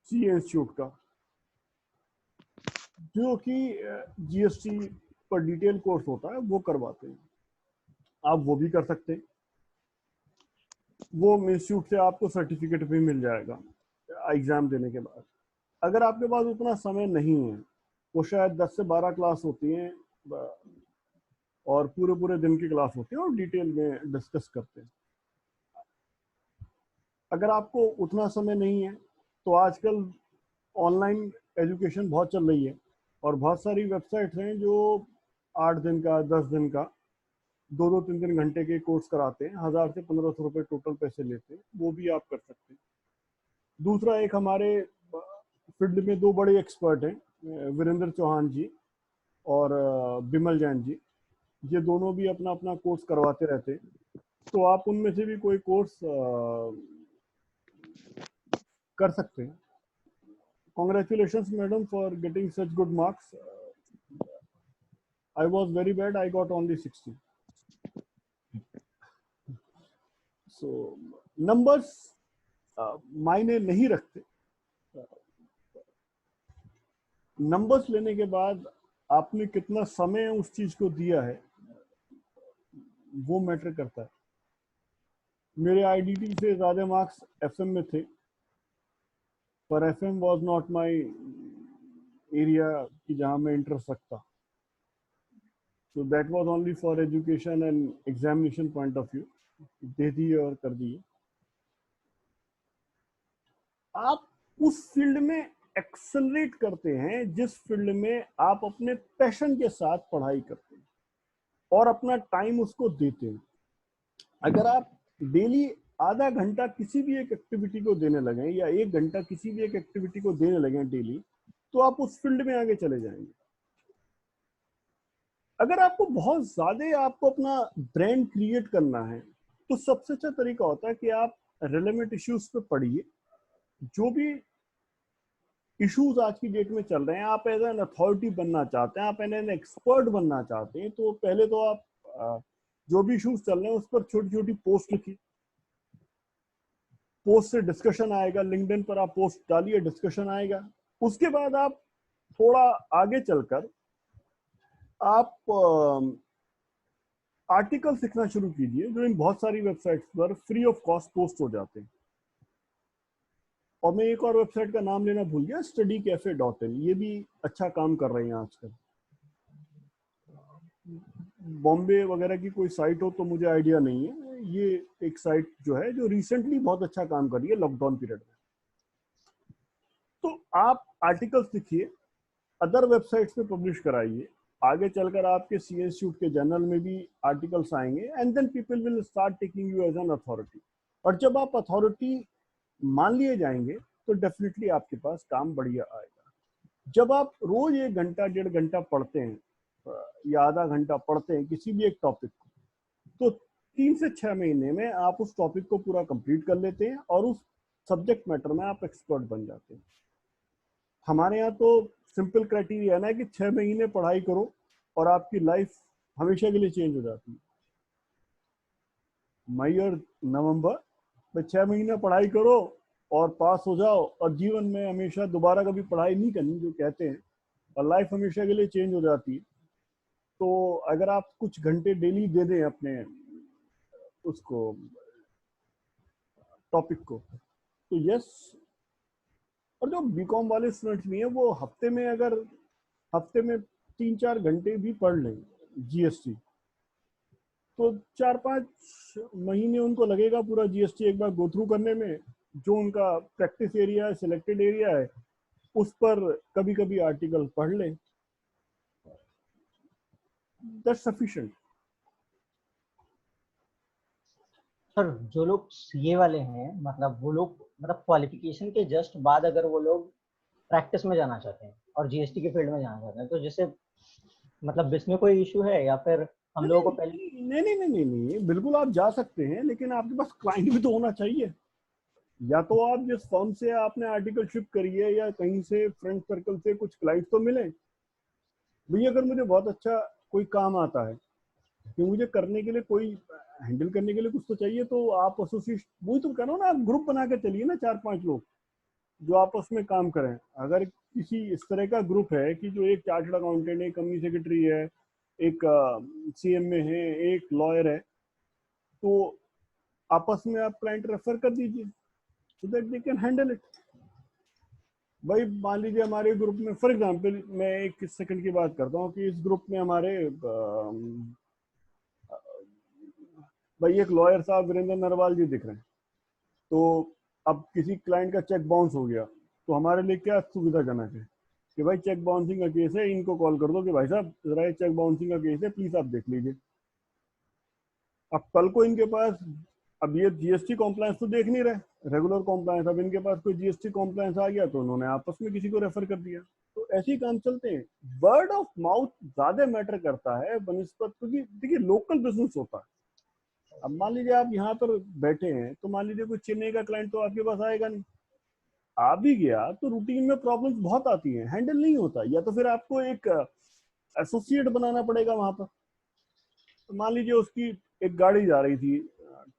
सीए इंस्टीट्यूट का, जो कि जीएसटी पर डिटेल कोर्स होता है, वो करवाते हैं। आप वो भी कर सकते हैं, वो इंस्टीट्यूट से आपको सर्टिफिकेट भी मिल जाएगा एग्जाम देने के बाद। अगर आपके पास उतना समय नहीं है, वो शायद 10 से 12 क्लास होती हैं और पूरे पूरे दिन की क्लास होती है और डिटेल में डिस्कस करते हैं। अगर आपको उतना समय नहीं है तो आजकल ऑनलाइन एजुकेशन बहुत चल रही है और बहुत सारी वेबसाइट्स हैं जो 8 दिन का, 10 दिन का, 2-3 घंटे के कोर्स कराते हैं, 1000 से 1500 रुपए टोटल पैसे लेते हैं, वो भी आप कर सकते हैं। दूसरा, एक हमारे फील्ड में 2 बड़े एक्सपर्ट हैं, वीरेंद्र चौहान जी और बिमल जैन जी, ये दोनों भी अपना अपना कोर्स करवाते रहते हैं। तो आप उनमें से भी कोई कोर्स कर सकते हैं। Congratulations madam for getting such good marks. I was very bad, I got only 60. So numbers मायने नहीं रखते। नंबर्स लेने के बाद आपने कितना समय उस चीज को दिया है, वो मैटर करता है। मेरे आईडीटी से ज्यादा मार्क्स एफएम में थे, पर FM was not my area कि जहां मैं इंटरेस्ट रखता। So that was only for education and examination point of view. दे दिए और कर दिए। आप उस फील्ड में एक्सेलरेट करते हैं जिस फील्ड में आप अपने पैशन के साथ पढ़ाई करते हैं और अपना टाइम उसको देते हैं। अगर आप डेली आधा घंटा किसी भी एक एक्टिविटी को देने लगे या 1 घंटा किसी भी एक एक्टिविटी को देने लगे डेली, तो आप उस फील्ड में आगे चले जाएंगे। अगर आपको बहुत ज्यादा आपको अपना ब्रांड क्रिएट करना है, तो सबसे अच्छा तरीका होता है कि आप रेलेवेंट इश्यूज पे पढ़िए। जो भी इश्यूज आज की डेट में चल रहे हैं, आप एज एन अथॉरिटी बनना चाहते हैं, आप एज एन एक्सपर्ट बनना चाहते हैं, तो पहले तो आप जो भी इश्यूज चल रहे हैं उस पर छोटी छोटी पोस्ट लिखिए। पोस्ट से डिस्कशन आएगा, लिंक्डइन पर आप पोस्ट डालिए, डिस्कशन आएगा। उसके बाद आप थोड़ा आगे चलकर आप आर्टिकल लिखना शुरू कीजिए, जो इन बहुत सारी वेबसाइट्स पर फ्री ऑफ कॉस्ट पोस्ट हो जाते हैं। और मैं एक और वेबसाइट का नाम लेना भूल गया, studycafe.in, ये भी अच्छा काम कर रहे हैं आजकल। बॉम्बे वगैरह की कोई साइट हो तो मुझे आइडिया नहीं है, ये एक साइट जो है जो रिसेंटली बहुत अच्छा काम कर रही है लॉकडाउन पीरियड में। तो आप आर्टिकल्स लिखिए, अदर वेबसाइट्स पे पब्लिश कराइए, आगे चलकर आपके सी इंस्टीट्यूट के जर्नल में भी आर्टिकल्स आएंगे, and then people will start taking you as an authority. और जब आप अथॉरिटी मान लिए जाएंगे तो डेफिनेटली आपके पास काम बढ़िया आएगा। जब आप रोज 1 घंटा 1.5 घंटा पढ़ते हैं या आधा घंटा पढ़ते हैं किसी भी एक टॉपिक को, तो 3 से 6 महीने में आप उस टॉपिक को पूरा कंप्लीट कर लेते हैं और उस सब्जेक्ट मैटर में आप एक्सपर्ट बन जाते हैं। हमारे यहाँ तो सिंपल क्राइटेरिया है ना कि 6 महीने पढ़ाई करो और आपकी लाइफ हमेशा के लिए चेंज हो जाती है। मई और नवंबर में 6 महीने पढ़ाई करो और पास हो जाओ, और जीवन में हमेशा दोबारा कभी पढ़ाई नहीं करनी जो कहते हैं, और लाइफ हमेशा के लिए चेंज हो जाती है। तो अगर आप कुछ घंटे डेली दे दें अपने उसको टॉपिक को, तो यस। और जो बीकॉम वाले स्टूडेंट्स भी हैं, वो हफ्ते में 3-4 घंटे भी पढ़ लें जीएसटी, तो 4-5 महीने उनको लगेगा पूरा जीएसटी एक बार गो थ्रू करने में। जो उनका प्रैक्टिस एरिया है, सिलेक्टेड एरिया है, उस पर कभी कभी आर्टिकल पढ़ लें, दैट्स सफिशिएंट। सर जो लोग सीए वाले हैं, मतलब वो लोग मतलब क्वालिफिकेशन के जस्ट बाद अगर वो लोग प्रैक्टिस में जाना चाहते हैं और जीएसटी के फील्ड में जाना चाहते हैं, तो जैसे मतलब इसमें कोई इशू है या फिर हम लोगों को पहले? नहीं नहीं नहीं नहीं नहीं, बिल्कुल आप जा सकते हैं, लेकिन आपके पास क्लाइंट भी तो होना चाहिए। या तो आप जिस फर्म से आपने आर्टिकल शिप करी है या कहीं से फ्रेंड सर्कल से कुछ क्लाइंट तो मिले। भैया अगर मुझे बहुत अच्छा कोई काम आता है कि मुझे करने के लिए कोई हैंडल करने के लिए कुछ तो चाहिए, तो आप एसोसिएट वही तो करो ना, आप ग्रुप बना के चलिए ना, 4-5 लोग जो आपस में काम करें। अगर किसी इस तरह का ग्रुप है कि जो एक चार्टर्ड अकाउंटेंट, एक कंपनी सेक्रेटरी है, एक सीएम में है, एक लॉयर है, तो आपस में आप क्लाइंट रेफर कर दीजिए so that they can handle it. भाई मान लीजिए हमारे ग्रुप में, फॉर एग्जांपल मैं एक सेकंड की बात करता हूँ कि इस ग्रुप में हमारे भाई एक लॉयर साहब वीरेंद्र नरवाल जी दिख रहे हैं। तो अब किसी क्लाइंट का चेक बाउंस हो गया, तो हमारे लिए क्या सुविधाजनक है कि भाई चेक बाउंसिंग का केस है, इनको कॉल कर दो कि भाई साहब जरा ये चेक बाउंसिंग का केस है, प्लीज आप देख लीजिए। अब कल को इनके पास, अब ये जीएसटी कॉम्प्लायंस तो देख नहीं रहे रेगुलर कॉम्प्लायंस, अब इनके पास कोई जीएसटी कॉम्प्लायंस आ गया तो उन्होंने आपस में किसी को रेफर कर दिया। तो ऐसे ही काम चलते हैं। वर्ड ऑफ माउथ ज्यादा मैटर करता है बनिस्बत, क्योंकि देखिए लोकल बिजनेस होता है। अब मान लीजिए आप यहाँ पर बैठे हैं, तो मान लीजिए कोई चेन्नई का क्लाइंट तो आपके पास आएगा नहीं, आ भी गया तो रूटीन में प्रॉब्लम्स बहुत आती हैं, हैंडल नहीं होता, या तो फिर आपको एक एसोसिएट बनाना पड़ेगा वहां पर। तो मान लीजिए उसकी एक गाड़ी जा रही थी,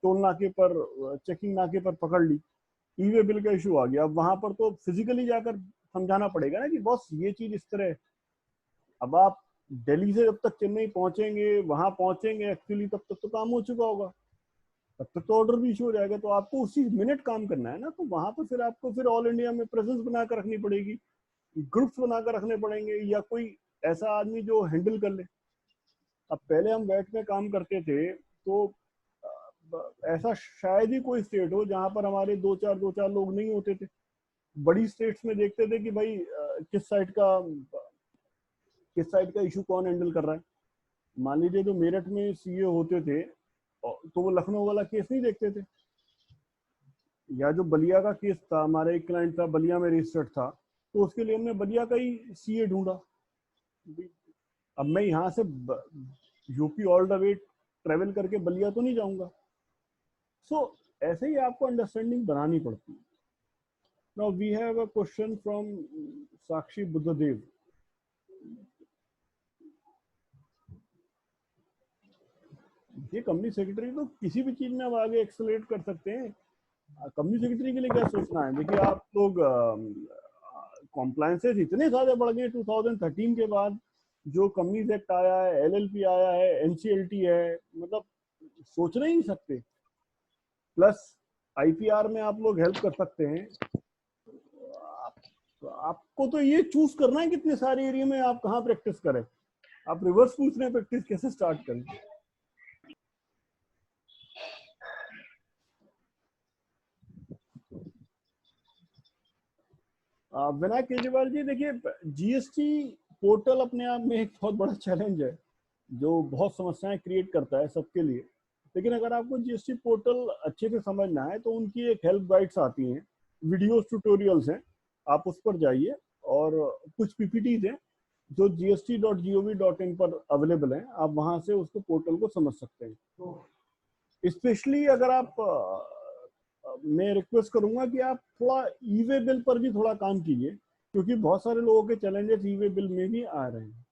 टोल नाके पर, चेकिंग नाके पर पकड़ ली, ई वे बिल का इशू आ गया। अब वहां पर तो फिजिकली जाकर समझाना पड़ेगा ना कि बॉस ये चीज इस तरह है। अब आप दिल्ली से जब तक चेन्नई पहुंचेंगे, वहां पहुंचेंगे एक्चुअली, तब तक तो काम हो चुका होगा, तब तक तो ऑर्डर भी इशू हो जाएगा। तो आपको उसी मिनट काम करना है ना, तो वहां पर फिर आपको फिर ऑल इंडिया में प्रेजेंस बनाकर रखनी पड़ेगी, ग्रुप्स बनाकर रखने पड़ेंगे, या कोई ऐसा आदमी जो हैंडल कर ले। अब पहले हम बैठ में काम करते थे, तो ऐसा शायद ही कोई स्टेट हो जहां पर हमारे दो चार लोग नहीं होते थे। बड़ी स्टेट्स में देखते थे कि भाई किस साइड का इशू कौन हैंडल कर रहा है। मान लीजिए जो मेरठ में सीए होते थे तो वो लखनऊ वाला केस नहीं देखते थे, या जो बलिया का केस था, हमारे एक क्लाइंट था बलिया में रजिस्टर्ड था, तो उसके लिए हमने बलिया का ही सीए ढूंढा। अब मैं यहाँ से UP all the way travel करके बलिया तो नहीं जाऊंगा। सो ऐसे ही आपको अंडरस्टैंडिंग बनानी पड़ती है। Now we have a question from Sakshi Buddhdev. ये कंपनी सेक्रेटरी तो किसी भी चीज में अब आगे एक्सेलरेट कर सकते हैं। कंपनी सेक्रेटरी के लिए क्या सोचना है? देखिए आप लोग कॉम्प्लायंसेस इतने ज्यादा बढ़ गए 2013 के बाद। जो कंपनीज एक्ट आया है, एलएलपी आया है, एनसीएलटी है, मतलब सोचना ही नहीं सकते। प्लस आईपीआर में आप लोग हेल्प कर सकते हैं। आपको तो ये चूज करना है कितने सारे एरिया में आप कहाँ प्रैक्टिस करें। आप रिवर्स पूछ रहे हैं प्रैक्टिस कैसे स्टार्ट करें। विनायक केजरीवाल जी, देखिए जीएसटी पोर्टल अपने आप में एक बहुत बड़ा चैलेंज है जो बहुत समस्याएं क्रिएट करता है सबके लिए। लेकिन अगर आपको जीएसटी पोर्टल अच्छे से समझना है तो उनकी एक हेल्प गाइड्स आती हैं, वीडियोस ट्यूटोरियल्स हैं, आप उस पर जाइए। और कुछ पीपीटीज हैं जो gst.gov.in पर अवेलेबल हैं, आप वहां से उसको पोर्टल को समझ सकते हैं। स्पेशली अगर आप मैं रिक्वेस्ट करूंगा कि आप थोड़ा ई वे बिल पर भी थोड़ा काम कीजिए, क्योंकि बहुत सारे लोगों के चैलेंजेस ई वे बिल में भी आ रहे हैं।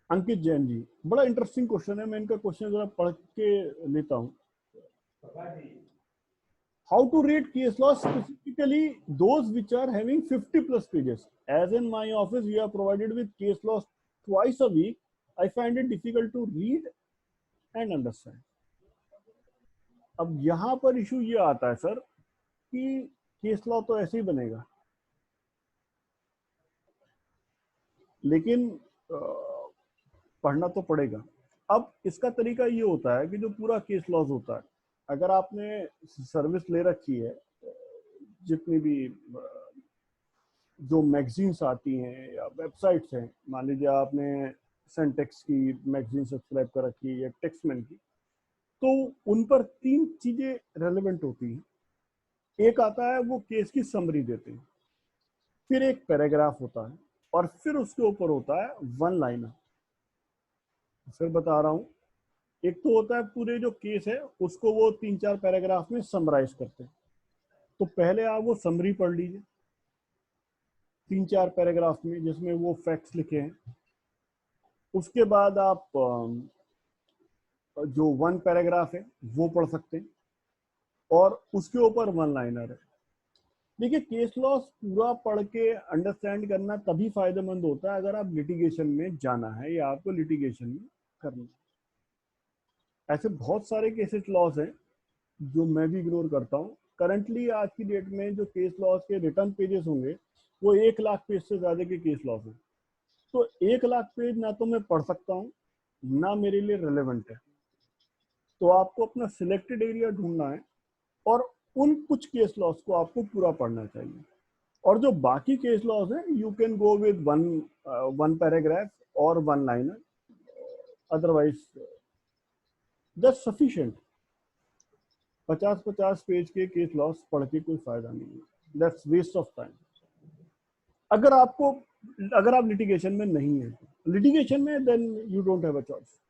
अंकित जैन जी, बड़ा इंटरेस्टिंग क्वेश्चन है, मैं इनका क्वेश्चन जरा पढ़ के लेता हूँ। How to read case law, specifically those which are having 50+ pages, as in my office we are provided with case law twice a week, I find it difficult to read and understand. अब यहाँ पर issue ये आता है sir कि case law तो ऐसे ही बनेगा, लेकिन पढ़ना तो पड़ेगा। अब इसका तरीका ये होता है कि जो पूरा केस लॉज होता है, अगर आपने सर्विस ले रखी है, जितनी भी जो मैगजीन्स आती हैं या वेबसाइट्स हैं, मान लीजिए आपने सेंटेक्स की मैगजीन सब्सक्राइब कर रखी है या टेक्समैन की, तो उन पर 3 चीजें रेलेवेंट होती हैं। एक आता है वो केस की समरी देते हैं, फिर एक पैराग्राफ होता है, और फिर उसके ऊपर होता है वन लाइनर। फिर बता रहा हूँ, एक तो होता है पूरे जो केस है उसको वो 3-4 पैराग्राफ में समराइज करते हैं। तो पहले आप वो समरी पढ़ लीजिए 3-4 पैराग्राफ में, जिसमें वो फैक्ट्स लिखे हैं। उसके बाद आप जो वन पैराग्राफ है वो पढ़ सकते हैं, और उसके ऊपर वन लाइनर है। देखिए केस लॉ पूरा पढ़ के अंडरस्टैंड करना तभी फायदेमंद होता है अगर आप लिटिगेशन में जाना है या आपको लिटिगेशन में करना है। ऐसे बहुत सारे केसेस लॉस हैं जो मैं भी इग्नोर करता हूँ। करंटली आज की डेट में जो केस लॉस के रिटर्न पेजेस होंगे वो 1 लाख पेज से ज्यादा के केस लॉस हैं। तो 1 लाख पेज ना तो मैं पढ़ सकता हूँ, ना मेरे लिए रेलेवेंट है। तो आपको अपना सिलेक्टेड एरिया ढूंढना है, और उन कुछ केस लॉस को आपको पूरा पढ़ना चाहिए। और जो बाकी केस लॉस है, you can go with one paragraph और one liner, otherwise that's sufficient. 50-50 page के केस लॉस पढ़ के कोई फायदा नहीं है, दैट्स वेस्ट ऑफ टाइम। अगर आप लिटिगेशन में नहीं है, लिटिगेशन में then you don't have a choice.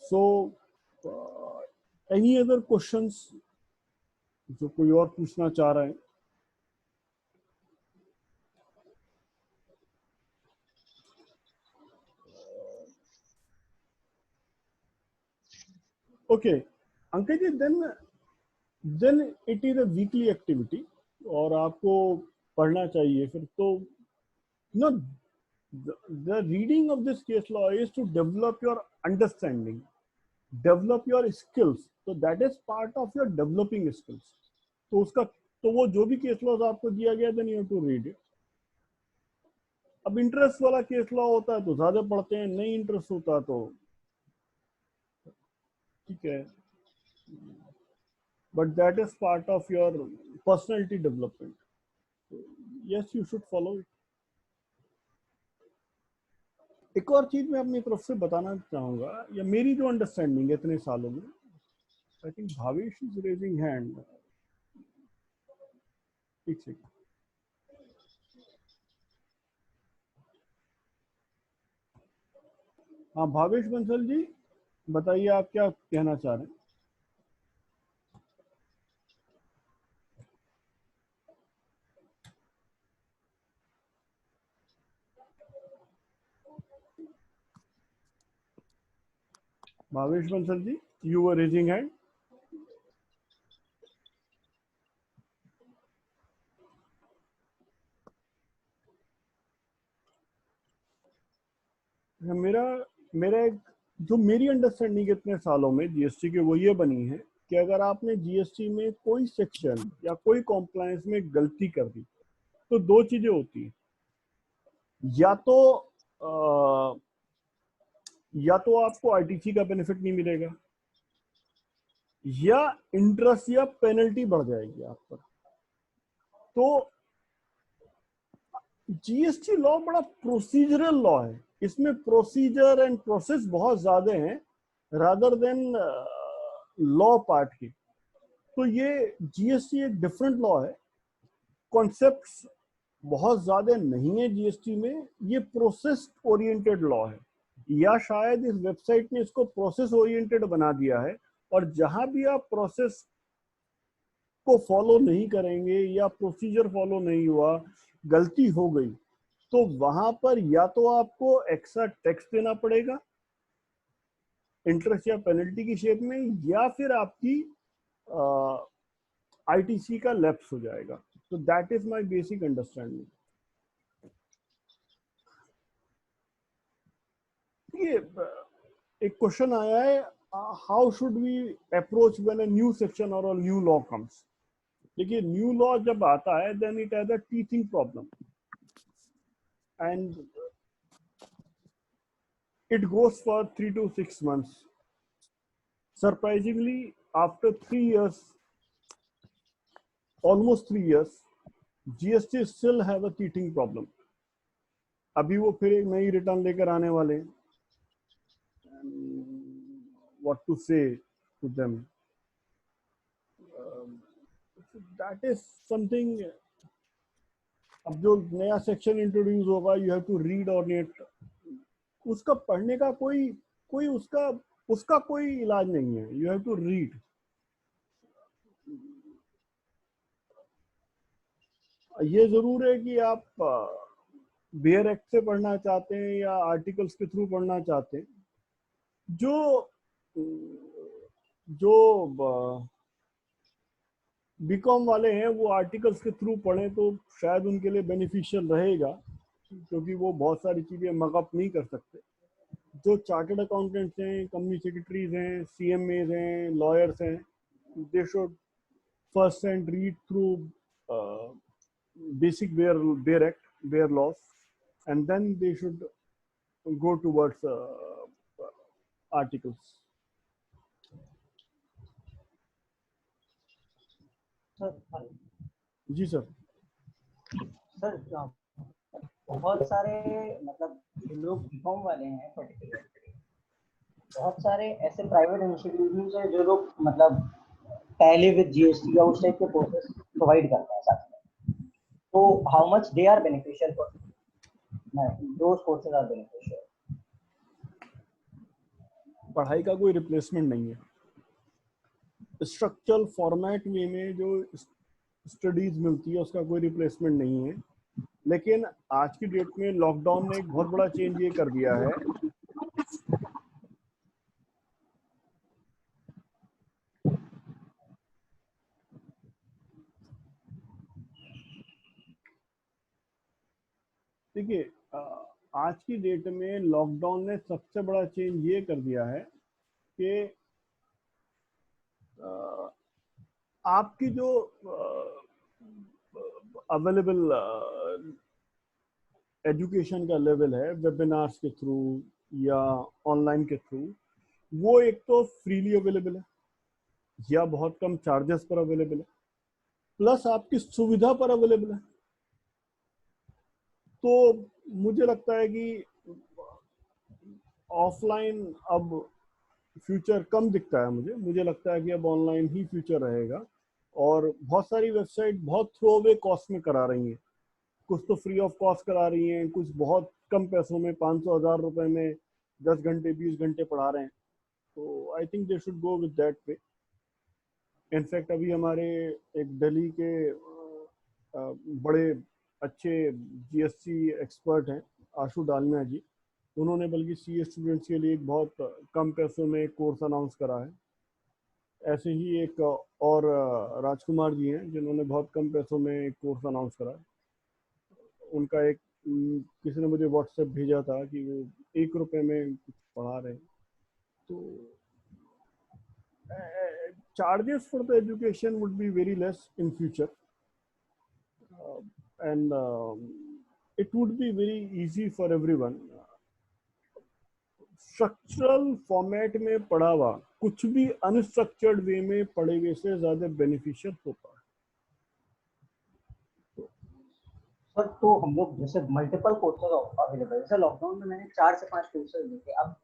So any other questions जो कोई और पूछना चाह रहे हैं? Okay Ankit ji, then it is a weekly activity, और आपको पढ़ना चाहिए फिर तो। No, the reading of this case law is to develop your understanding, develop your skills, so that is part of your developing skills। तो वो जो भी केस लॉज आपको दिया गया then you have to read it. अब interest वाला case law होता है तो ज्यादा पढ़ते हैं, नहीं इंटरेस्ट होता तो ठीक है, but that is part of your personality development, yes you should follow it. एक और चीज मैं अपनी तरफ से बताना चाहूंगा, या मेरी जो अंडरस्टैंडिंग है इतने सालों में, I think Bhavesh is raising hand, ठीक है। हाँ भावेश बंसल जी, बताइए आप क्या कहना चाह रहे हैं। Bhavesh Bansal ji, you were raising hand. मेरा मेरा एक जो मेरी अंडरस्टैंडिंग इतने सालों में जीएसटी के वो ये बनी है कि अगर आपने जीएसटी में कोई सेक्शन या कोई कॉम्प्लायंस में गलती कर दी तो दो चीजें होती हैं, अ, या तो आपको आईटीसी का बेनिफिट नहीं मिलेगा, या इंटरेस्ट या पेनल्टी बढ़ जाएगी आप पर। तो जीएसटी लॉ बड़ा प्रोसीजरल लॉ है, इसमें प्रोसीजर एंड प्रोसेस बहुत ज्यादा हैं रादर देन लॉ पार्ट की। तो ये जीएसटी एक डिफरेंट लॉ है, कॉन्सेप्ट्स बहुत ज्यादा नहीं है जीएसटी में, ये प्रोसेस ओरिएंटेड लॉ है, या शायद इस वेबसाइट ने इसको प्रोसेस ओरिएंटेड बना दिया है। और जहां भी आप प्रोसेस को फॉलो नहीं करेंगे या प्रोसीजर फॉलो नहीं हुआ, गलती हो गई, तो वहां पर या तो आपको एक्स्ट्रा टैक्स देना पड़ेगा इंटरेस्ट या पेनल्टी की शेप में, या फिर आपकी आईटीसी का लैप्स हो जाएगा। तो that is my basic understanding. ये एक क्वेश्चन आया है, how should we approach when a new section और अ न्यू लॉ कम्स। देखिए, न्यू लॉ जब आता है then it has a teaching problem and it goes for 3 to 6 months. Surprisingly, after 3 years, almost 3 years, GST still have a teething problem. अभी वो फिर एक नई रिटर्न लेकर आने वाले हैं। What to say to them? That is something. अब जो नया सेक्शन इंट्रोड्यूस होगा, you have to read on it, उसका पढ़ने का कोई उसका कोई इलाज नहीं है, यू हैव टू रीड। ये जरूर है कि आप बेयर एक्ट से पढ़ना चाहते हैं या आर्टिकल्स के थ्रू पढ़ना चाहते हैं, जो बीकॉम वाले हैं वो आर्टिकल्स के थ्रू पढ़ें तो शायद उनके लिए बेनिफिशियल रहेगा, क्योंकि वो बहुत सारी चीजें मगअप नहीं कर सकते। जो चार्टर्ड अकाउंटेंट्स हैं, कंपनी सेक्रेटरीज हैं, सीएमएज हैं, लॉयर्स हैं, they should first and read through basic bear act, bear laws, and then they should go towards articles. Sir जी सर। सर बहुत सारे मतलब जो लोग बीकॉम वाले हैं पर्टिकुलरली, बहुत सारे ऐसे प्राइवेट इंस्टीट्यूशंस हैं जो लोग मतलब पहले विद जीएसटी या उस टाइप के कोर्सेज प्रोवाइड करते हैं साथ में। तो how much they are beneficial for those courses are beneficial? पढ़ाई का कोई रिप्लेसमेंट नहीं है। स्ट्रक्चरल फॉर्मेट में जो स्टडीज मिलती है उसका कोई रिप्लेसमेंट नहीं है। लेकिन आज की डेट में लॉकडाउन ने एक बहुत बड़ा चेंज ये कर दिया है देखिए, आज की डेट में लॉकडाउन ने सबसे बड़ा चेंज ये कर दिया है कि आपकी जो अवेलेबल एजुकेशन का लेवल है वेबिनार्स के थ्रू या ऑनलाइन के थ्रू, वो एक तो फ्रीली अवेलेबल है या बहुत कम चार्जेस पर अवेलेबल है, प्लस आपकी सुविधा पर अवेलेबल है। तो मुझे लगता है कि ऑफलाइन अब फ्यूचर कम दिखता है। मुझे लगता है कि अब ऑनलाइन ही फ्यूचर रहेगा। और बहुत सारी वेबसाइट बहुत थ्रो अवे कॉस्ट में करा रही हैं, कुछ तो फ्री ऑफ कॉस्ट करा रही हैं, कुछ बहुत कम पैसों में 500,000 रुपए में 10 घंटे 20 घंटे पढ़ा रहे हैं। तो I think they should go with that way. In fact अभी हमारे एक दिल्ली के बड़े अच्छे जीएसटी एक्सपर्ट हैं आशु डालमिया जी, उन्होंने बल्कि सीए स्टूडेंट्स के लिए एक बहुत कम पैसों में एक कोर्स अनाउंस करा है। ऐसे ही एक और राजकुमार जी हैं जिन्होंने बहुत कम पैसों में एक कोर्स अनाउंस करा है। उनका एक किसी ने मुझे व्हाट्सएप भेजा था कि वो 1 रुपए में कुछ पढ़ा रहे हैं। तो charges for the education would be very less in future, and it would be very easy for everyone. Structural format में पढ़ा हुआ कुछ भी अनस्ट्रक्चर्ड वे में पढ़े हुए से ज्यादा बेनिफिशियल होता है। सर तो हम लोग जैसे मल्टीपल कोर्सेज अवेलेबल है, जैसे लॉकडाउन में मैंने 4 से 5 कोर्सेज देखे। अब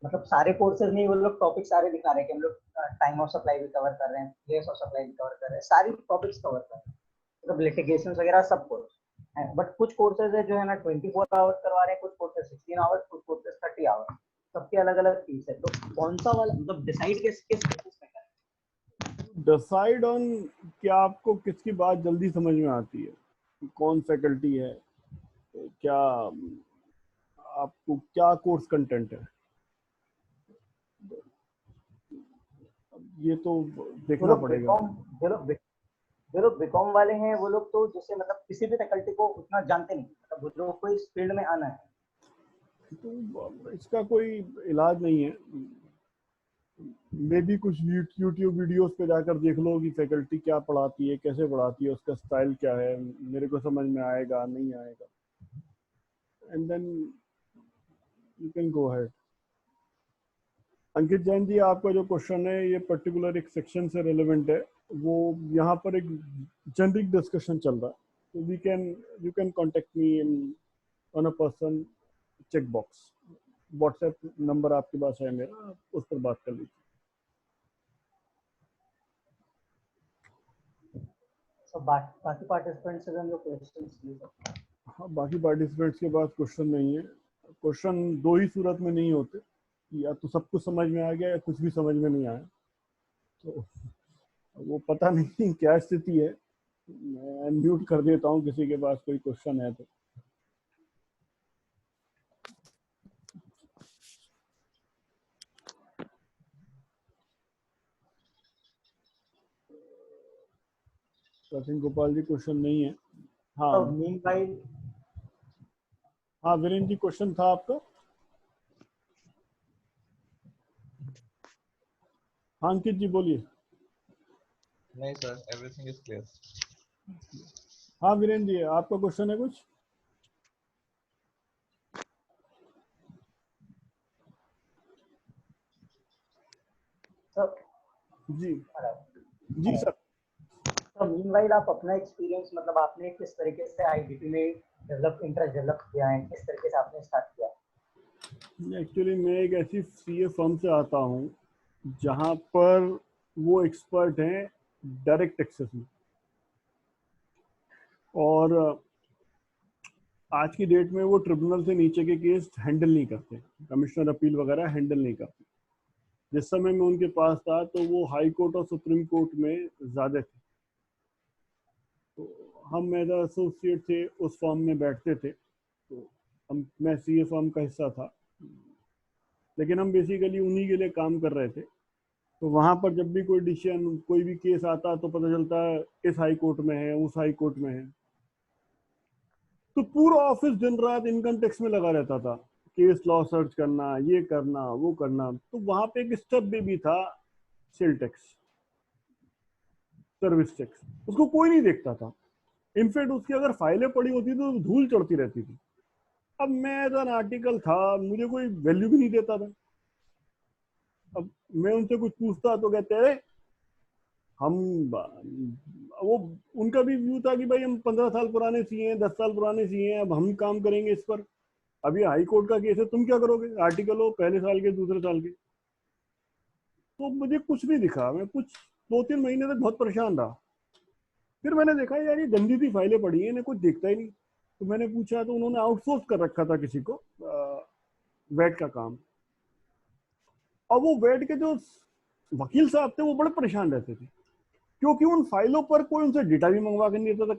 मतलब सारे कोर्सेज नहीं, वो लोग टॉपिक सारे दिखा रहे हैं कि हम लोग टाइम ऑफ सप्लाई भी कवर कर रहे हैं, प्लेस ऑफ सप्लाई भी कवर कर रहे हैं, सारी टॉपिक्स कवर कर रहे हैं, मतलब लिटिगेशन वगैरह सब कोर्स। बट कुछ कोर्सेज है जो है ना 24 आवर्स करवा रहे हैं, कुछ कोर्सेज 16 आवर्स, कुछ कोर्सेज 30 आवर्स, सबके अलग अलग फीस है। तो कौन सा वाला मतलब डिसाइड किस बेसिस पे करें? डिसाइड ऑन क्या आपको किसकी बात जल्दी समझ में आती है, कौन फैकल्टी है, क्या आपको क्या कोर्स कंटेंट है, ये तो देखना पड़ेगा। जो लोग बीकॉम वाले हैं वो लोग तो जैसे मतलब किसी भी फैकल्टी को उतना जानते नहीं, मतलब वो लोग को इस फील्ड में आना है, तो इसका कोई इलाज नहीं है। मे भी कुछ यूट्यूब वीडियोस पे जाकर देख लो कि फैकल्टी क्या पढ़ाती है, कैसे पढ़ाती है, उसका स्टाइल क्या है, मेरे को समझ में आएगा नहीं आएगा, and then you can go ahead. Ankit Jain ji, आपका जो क्वेश्चन है ये पर्टिकुलर एक सेक्शन से रेलेवेंट है। वो यहाँ पर एक जेनरिक डिस्कशन चल रहा है, तो you can contact me in on a person check box. WhatsApp number आपके पास है मेरा, उस पर बात कर लीजिए। बाकी पार्टिसिपेंट्स से हम लोग क्वेश्चंस ले सकते हैं। हाँ, बाकी पार्टिसिपेंट्स के पास क्वेश्चन नहीं है। क्वेश्चन दो ही सूरत में नहीं होते, या तो सब कुछ समझ में आ गया या कुछ भी समझ में नहीं आया। तो वो पता नहीं क्या स्थिति है, मैं म्यूट कर देता हूँ किसी के पास कोई क्वेश्चन है तो। सचिन गोपाल जी क्वेश्चन नहीं है। हाँ तो मीनवाइल हाँ वीरेंद्र जी क्वेश्चन था आपका। हाँ अंकित जी बोलिए। नहीं सर, एवरीथिंग इज क्लियर। हाँ वीरेंद्र जी आपका क्वेश्चन है कुछ? सर जी जी सर। तो मीनवाइल आप अपना एक्सपीरियंस मतलब आपने किस तरीके से आईडीपी में इंटरेस्ट डेवलप किया है, किस तरीके से आपने स्टार्ट किया? एक्चुअली मैं एक ऐसी सीए फर्म से आता हूँ जहाँ पर वो एक्सपर्ट हैं डायरेक्ट एक्सेस में, और आज की डेट में वो ट्रिब्यूनल से नीचे के केस हैंडल नहीं करते, कमिश्नर अपील वगैरह हैंडल नहीं करते। जिस समय मैं उनके पास था तो वो हाई कोर्ट और सुप्रीम कोर्ट में ज़्यादा थे। तो हम एज एसोसिएट थे उस फॉर्म में बैठते थे, तो मैं सीए फॉर्म का हिस्सा था, लेकिन हम बेसिकली उन्हीं के लिए काम कर रहे थे। तो वहाँ पर जब भी कोई डिसीजन, कोई भी केस आता तो पता चलता है इस हाई कोर्ट में है, उस हाई कोर्ट में है। तो पूरा ऑफिस दिन रात इनकम टैक्स में लगा रहता था, केस लॉ सर्च करना, ये करना वो करना। तो वहाँ पे एक स्टेप भी था सेल टैक्स, सर्विस टैक्स, उसको कोई नहीं देखता था। इनफैक्ट उसकी अगर फाइलें पड़ी होती तो धूल चढ़ती रहती थी। अब मैं एज एन आर्टिकल था, मुझे कोई वैल्यू भी नहीं देता था। अब मैं उनसे कुछ पूछता तो कहते अरे हम वो उनका भी व्यू था कि भाई हम 15 साल पुराने सीए हैं, 10 साल पुराने सीए हैं, अब हम काम करेंगे इस पर। अभी हाई कोर्ट का केस है, तुम क्या करोगे? आर्टिकल हो पहले साल के दूसरे साल के। तो मुझे कुछ नहीं दिखा, मैं कुछ 2-3 महीने तक बहुत परेशान रहा। फिर मैंने देखा यार ये गंदी सी फाइलें पड़ी हैं, इन्हें कुछ दिखता ही नहीं। तो मैंने पूछा तो उन्होंने आउटसोर्स कर रखा था किसी को वेट का काम। और वो वेट के जो वकील साहब थे वो बड़े परेशान रहते थे, क्योंकि उन फाइलों पर कोई उनसे डेटा भी मंगवा के नहीं देता था।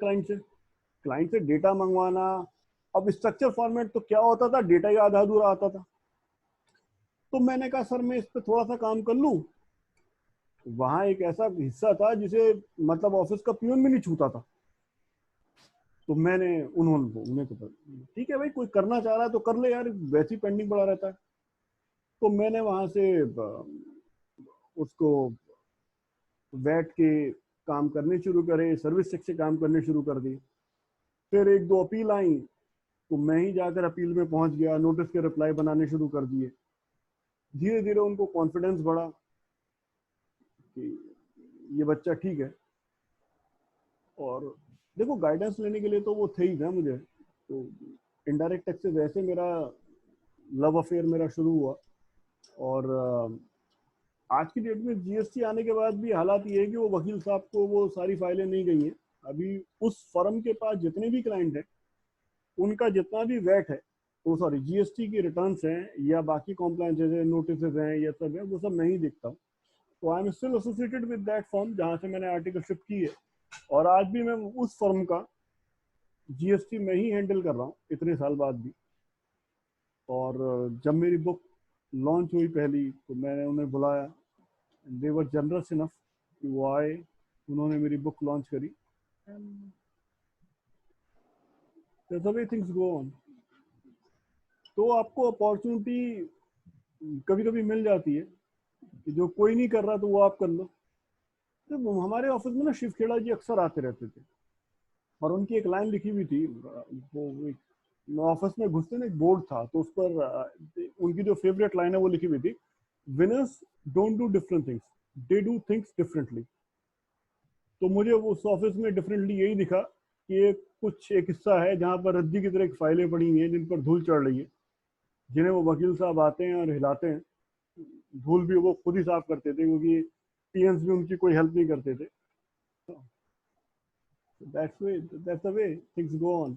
क्लाइंट से डेटा मंगवाना, अब स्ट्रक्चर फॉर्मेट तो क्या होता था, डेटा ही आधा अधूरा आता था। तो मैंने कहा सर मैं इस पर थोड़ा सा काम कर लूं। वहां एक ऐसा हिस्सा था जिसे मतलब ऑफिस का पियून भी नहीं छूता था। तो मैंने उन्हें तो ठीक है भाई, कोई करना चाह रहा है तो कर ले यार, वैसे ही पेंडिंग पड़ा रहता है। तो मैंने वहां से उसको वैट के काम करने शुरू करे, सर्विस चेक से काम करने शुरू कर दी। फिर 1-2 अपील आई तो मैं ही जाकर अपील में पहुंच गया, नोटिस के रिप्लाई बनाने शुरू कर दिए। धीरे धीरे उनको कॉन्फिडेंस बढ़ा कि ये बच्चा ठीक है। और देखो गाइडेंस लेने के लिए तो वो थे ही ना मुझे। तो इनडायरेक्ट टैक्स से वैसे मेरा लव अफेयर मेरा शुरू हुआ। और आज की डेट में जीएसटी आने के बाद भी हालात ये है कि वो वकील साहब को वो सारी फाइलें नहीं गई हैं। अभी उस फर्म के पास जितने भी क्लाइंट हैं उनका जितना भी वेट है, तो सॉरी जीएसटी की रिटर्न्स हैं या बाकी कॉम्प्लायंसेज हैं, नोटिस हैं, ये सब है, वो सब मैं ही देखता हूँ। तो I am still associated with that firm जहाँ से मैंने आर्टिकलशिप की है। और आज भी मैं उस फर्म का जीएसटी में ही हैंडल कर रहा हूँ इतने साल बाद भी। और जब मेरी बुक लॉन्च हुई पहली तो मैंने उन्हें बुलाया, दे वर जनरस इनफ कि वो आए, उन्होंने मेरी बुक लॉन्च करी। That's the way things go on. तो आपको अपॉर्चुनिटी कभी कभी मिल जाती है कि जो कोई नहीं कर रहा तो वो आप कर लो। तो हमारे ऑफिस में ना शिव खेड़ा जी अक्सर आते रहते थे और उनकी एक लाइन लिखी हुई थी। वो ऑफिस में घुसते ना एक बोर्ड था तो उस पर उनकी जो फेवरेट लाइन है वो लिखी हुई थी, winners don't do different things, they do things differently. तो मुझे उस ऑफिस में डिफरेंटली यही दिखा कि एक हिस्सा है जहाँ पर रद्दी की तरह एक फाइलें पड़ी हुई हैं जिन पर धूल चढ़ रही है, जिन्हें वो वकील साहब आते हैं और हिलाते हैं। धूल भी वो खुद ही साफ करते थे क्योंकि टीएंस भी उनकी कोई हेल्प नहीं करते थे। That's the way things go on.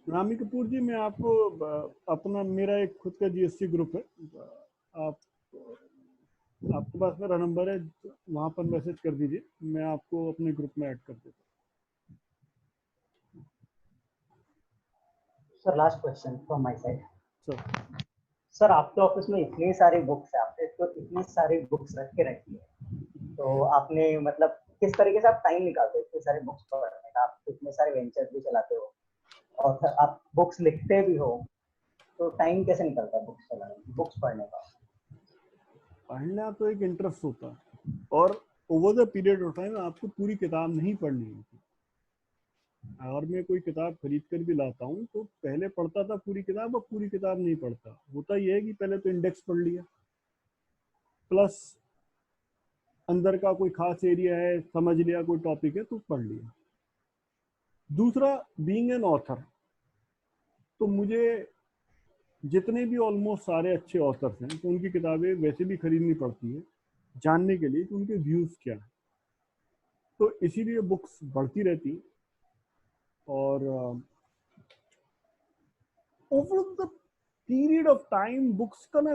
Rami Kapoor जी, मैं आपको अपना मेरा एक खुद का जीएसटी ग्रुप है, आप आपके पास मेरा नंबर है, वहां पर मैसेज कर दीजिए, मैं आपको अपने ग्रुप में ऐड कर देता sir last question from my side. हूँ। सर आपके ऑफिस में इतनी सारी बुक्स है, आपने तो इतनी सारी बुक्स रख के रखी है, तो आपने मतलब किस तरीके से आप टाइम निकालते हो इतनी सारी बुक्स पढ़ने का? आप इतने सारे वेंचर भी चलाते हो और आप बुक्स लिखते भी हो, तो टाइम कैसे निकलता है बुक्स चलाने, बुक्स पढ़ने का? पढ़ना तो एक इंटरेस्ट होता है और over the period of time आपको पूरी किताब नहीं पढ़नी होती। अगर मैं कोई किताब खरीद कर भी लाता हूँ तो पहले पढ़ता था पूरी किताब, अब पूरी किताब नहीं पढ़ता। होता यह है कि पहले तो इंडेक्स पढ़ लिया, प्लस अंदर का कोई खास एरिया है समझ लिया, कोई टॉपिक है तो पढ़ लिया। दूसरा, बीइंग एन ऑथर, तो मुझे जितने भी ऑलमोस्ट सारे अच्छे ऑथर्स हैं तो उनकी किताबें वैसे भी खरीदनी पड़ती है जानने के लिए कि उनके व्यूज क्या है। तो इसीलिए बुक्स बढ़ती रहती। और over the period of time books का ना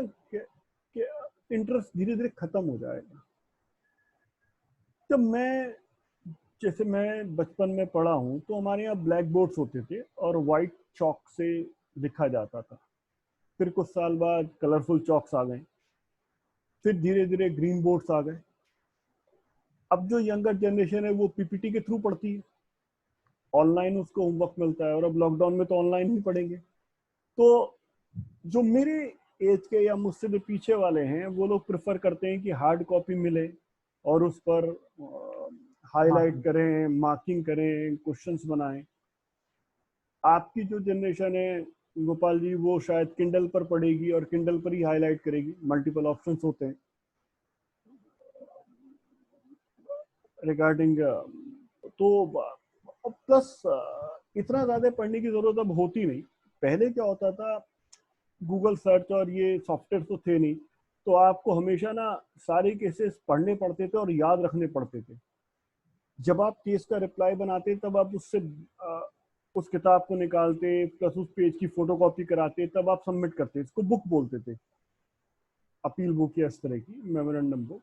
इंटरेस्ट धीरे धीरे खत्म हो जाएगा। जैसे मैं बचपन में पढ़ा हूँ तो हमारे यहाँ ब्लैक बोर्ड्स होते थे और वाइट चॉक से लिखा जाता था। फिर कुछ साल बाद कलरफुल चॉक्स आ गए, फिर धीरे धीरे ग्रीन बोर्ड्स आ गए। अब जो यंगर जनरेशन है वो पीपीटी के थ्रू पढ़ती है, ऑनलाइन उसको होमवर्क मिलता है, और अब लॉकडाउन में तो ऑनलाइन ही पढ़ेंगे। तो जो मेरे एज के या मुझसे जो पीछे वाले हैं वो लोग प्रेफर करते हैं कि हार्ड कॉपी मिले और उस पर हाईलाइट करें, मार्किंग करें, क्वेश्चंस बनाएं। आपकी जो जनरेशन है गोपाल जी, वो शायद किंडल पर पढ़ेगी और किंडल पर ही हाईलाइट करेगी, मल्टीपल ऑप्शंस होते हैं रिगार्डिंग। तो प्लस इतना ज्यादा पढ़ने की जरूरत अब होती नहीं। पहले क्या होता था, गूगल सर्च और ये सॉफ्टवेयर तो थे नहीं, तो आपको हमेशा ना सारे केसेस पढ़ने पड़ते थे और याद रखने पड़ते थे। जब आप केस का रिप्लाई बनाते तब आप उससे उस किताब को निकालते, प्लस उस पेज की फोटोकॉपी कराते, तब आप सबमिट करते। इसको बुक बोलते थे, अपील बुक या इस तरह की मेमोरेंडम बुक।